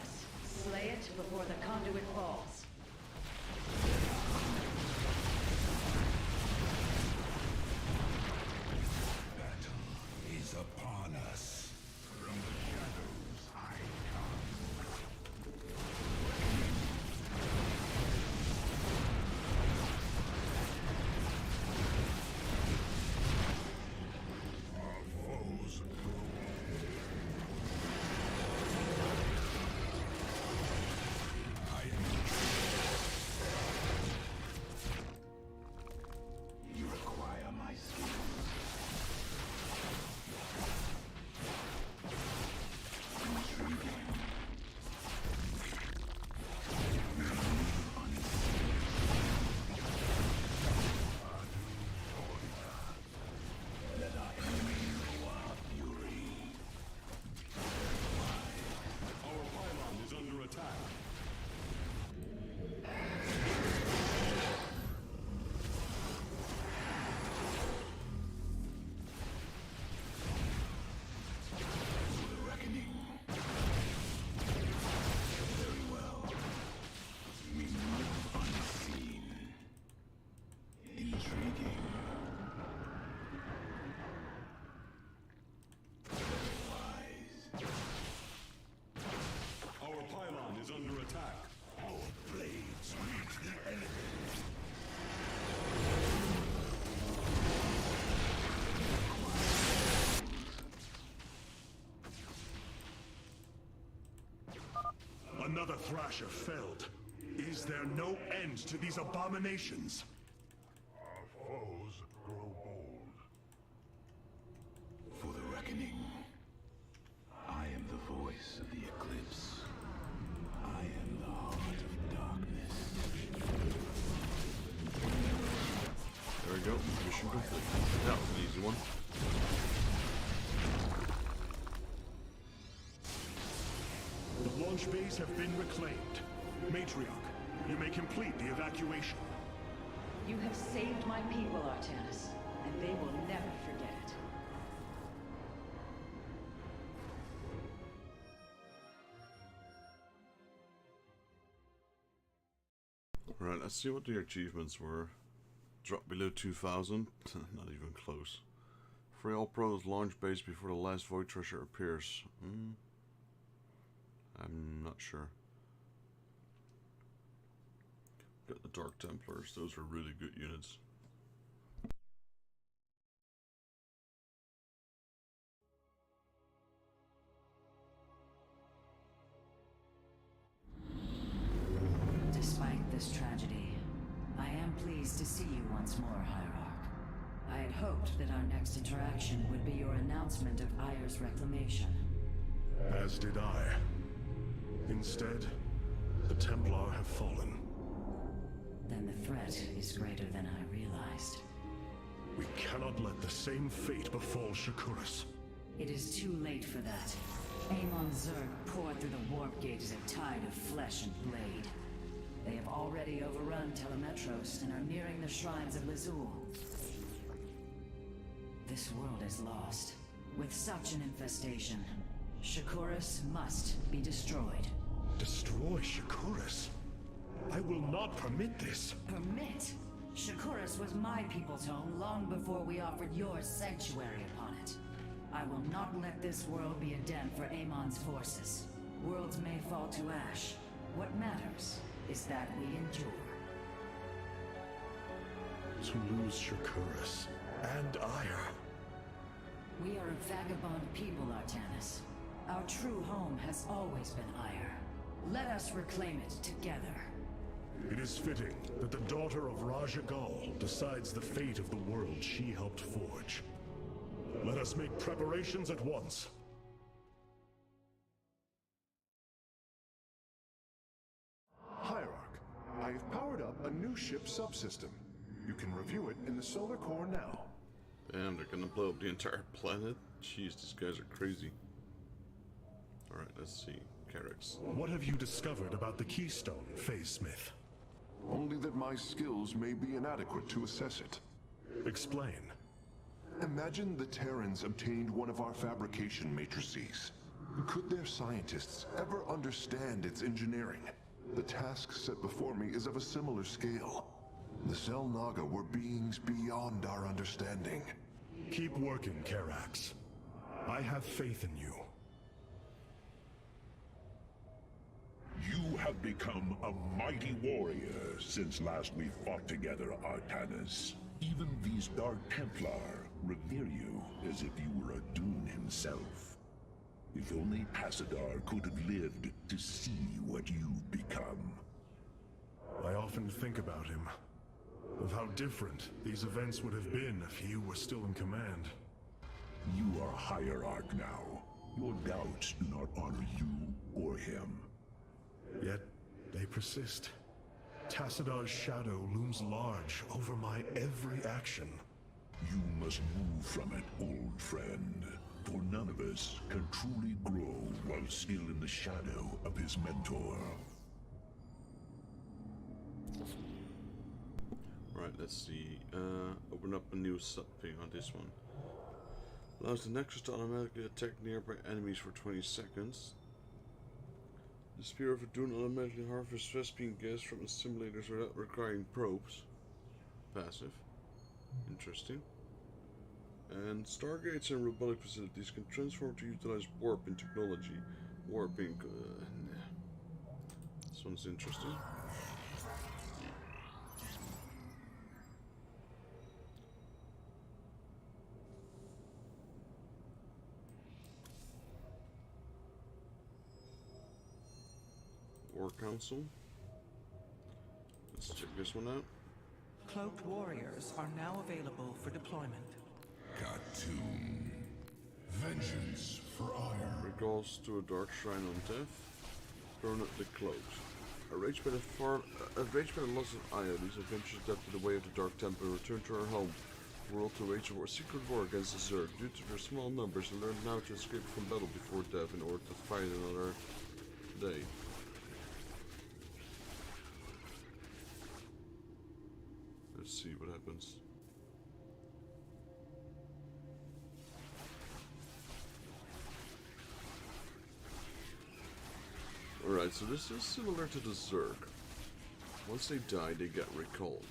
us. Slay it before the conduit falls. Battle is upon us. From the shadows I come. Our foes you require my skills. Intriguing. Let our enemy know our fury. Our pylon is under attack. The reckoning. Very well. We move unseen. Intriguing. Wise. Our pylon is under attack. Our blades meet the enemy. Another Thrasher felled. Is there no end to these abominations? Our foes grow bold. For the reckoning. I am the voice of the eclipse. I am the heart of darkness. There we go. Mission complete. That was an easy one. The launch bays have been reclaimed. Matriarch, you may complete the evacuation. You have saved my people, Artanis, and they will never forget it. Right, let's see what the achievements were. Drop below 2,000. Not even close. Free all pros launch base before the last Void Treasure appears. I'm not sure. Got the Dark Templars. Those are really good units. Despite this tragedy, I am pleased to see you once more, Hierarch. I had hoped that our next interaction would be your announcement of Ayer's reclamation. As did I. Instead, the Templar have fallen. Then the threat is greater than I realized. We cannot let the same fate befall Shakuras. It is too late for that. Amon Zerg poured through the warp gate as a tide of flesh and blade. They have already overrun Telemetros and are nearing the shrines of Lazul. This world is lost. With such an infestation, Shakuras must be destroyed. Destroy Shakuras? I will not permit this. Permit? Shakuras was my people's home long before we offered yours sanctuary upon it. I will not let this world be a den for Amon's forces. Worlds may fall to ash. What matters is that we endure. To lose Shakuras and Ayer. We are a vagabond people, Artanis. Our true home has always been Ayer. Let us reclaim it together. It is fitting that the daughter of Raja Gal decides the fate of the world she helped forge. Let us make preparations at once. Hierarch, I have powered up a new ship subsystem. You can review it in the solar core now. Damn, they're gonna blow up the entire planet? Jeez, these guys are crazy. Alright, let's see. Carracks. What have you discovered about the Keystone, Phase Smith? Only that my skills may be inadequate to assess it. Explain. Imagine the Terrans obtained one of our fabrication matrices. Could their scientists ever understand its engineering? The task set before me is of a similar scale. The Cell Naga were beings beyond our understanding. Keep working, Karax. I have faith in you. You have become a mighty warrior since last we fought together, Artanis. Even these Dark Templar revere you as if you were a Dune himself. If only Tassadar could have lived to see what you've become. I often think about him, of how different these events would have been if you were still in command. You are Hierarch now. Your doubts do not honor you or him. Yet, they persist. Tassadar's shadow looms large over my every action. You must move from it, old friend. For none of us can truly grow while still in the shadow of his mentor. Right, let's see. Open up a new thing on this one. Allows the Nexus to automatically attack nearby enemies for 20 seconds. The Spear of Adun automatically harvests Vespine gas from its simulators without requiring probes. Passive. Interesting. And stargates and robotic facilities can transform to utilize warping technology. Warping. This one's interesting. War Council. Let's check this one out. Cloaked warriors are now available for deployment. Khatun. Vengeance for ire. Recalls to a dark shrine on death. Permanently cloaked. Outraged by the loss of Aya, these adventurers adapted the way of the Dark Temple and returned to our home world to wage a secret war against the Zerg. Due to their small numbers, they learned now to escape from battle before death in order to fight another day. Let's see what happens. Alright, so this is similar to the Zerg. Once they die, they get recalled.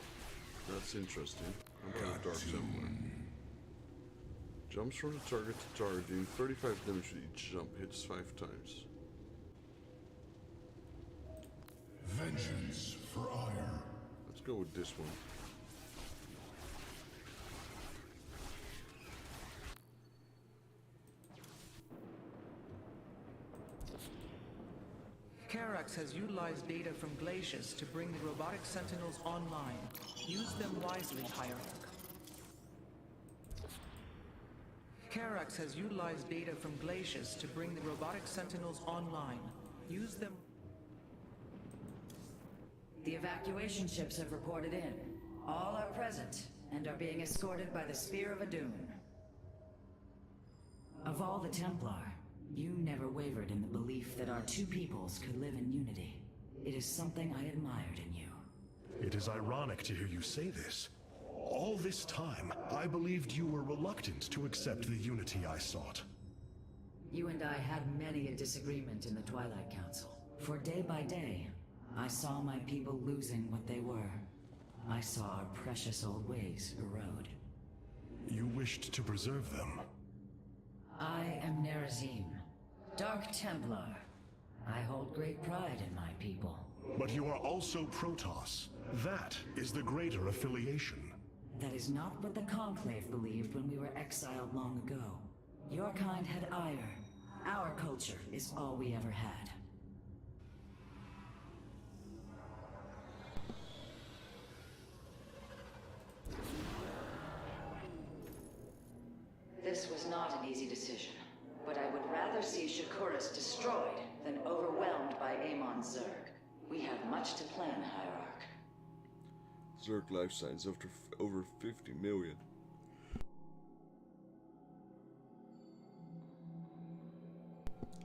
That's interesting. How about Dark Templar? Jumps from the target to target, doing 35 damage with each jump, hits 5 times. Vengeance for ire. Let's go with this one. Karax has utilized data from glaciers to bring the robotic sentinels online. Use them wisely, Hierarch. Karax has utilized data from glaciers to bring the robotic sentinels online. Use them. The evacuation ships have reported in. All are present and are being escorted by the Spear of Adun. Of all the Templar, you never wavered in the belief that our two peoples could live in unity. It is something I admired in you. It is ironic to hear you say this. All this time, I believed you were reluctant to accept the unity I sought. You and I had many a disagreement in the Twilight Council. For day by day, I saw my people losing what they were. I saw our precious old ways erode. You wished to preserve them. I am Nerazim, Dark Templar. I hold great pride in my people. But you are also Protoss. That is the greater affiliation. That is not what the Conclave believed when we were exiled long ago. Your kind had ire. Our culture is all we ever had. This was not an easy decision, but I would rather see Shakuras destroyed than overwhelmed by Amon Zerg. We have much to plan, Hierarch. Zerg life science after over 50 million.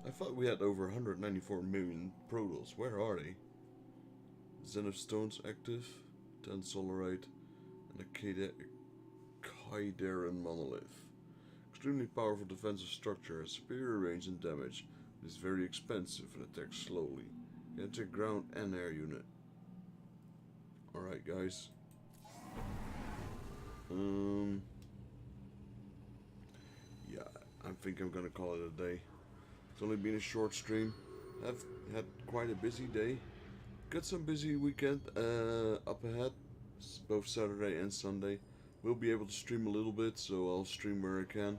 I thought we had over 194 million Protoss. Where are they? Zenith Stones active, 10 Solarite, and a Kaideran Monolith. Extremely powerful defensive structure, has superior range and damage, It's very expensive and attacks slowly. Can attack ground and air unit. Alright guys. Yeah, I think I'm gonna call it a day. It's only been a short stream. I've had quite a busy day. Got some busy weekend up ahead, both Saturday and Sunday. We'll be able to stream a little bit, so I'll stream where I can.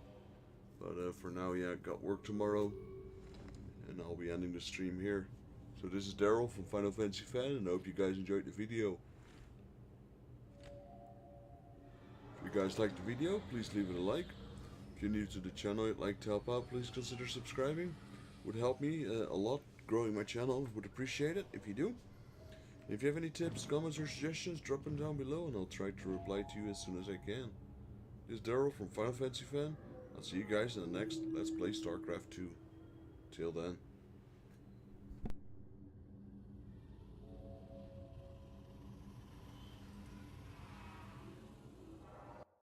But for now, yeah, got work tomorrow, and I'll be ending the stream here. So this is Daryl from Final Fantasy Fan, and I hope you guys enjoyed the video. If you guys liked the video, please leave it a like. If you're new to the channel and like to help out, please consider subscribing. Would help me a lot growing my channel. Would appreciate it if you do. If you have any tips, comments, or suggestions, drop them down below and I'll try to reply to you as soon as I can. This is Daryl from Final Fantasy Fan. I'll see you guys in the next Let's Play Starcraft 2. Till then.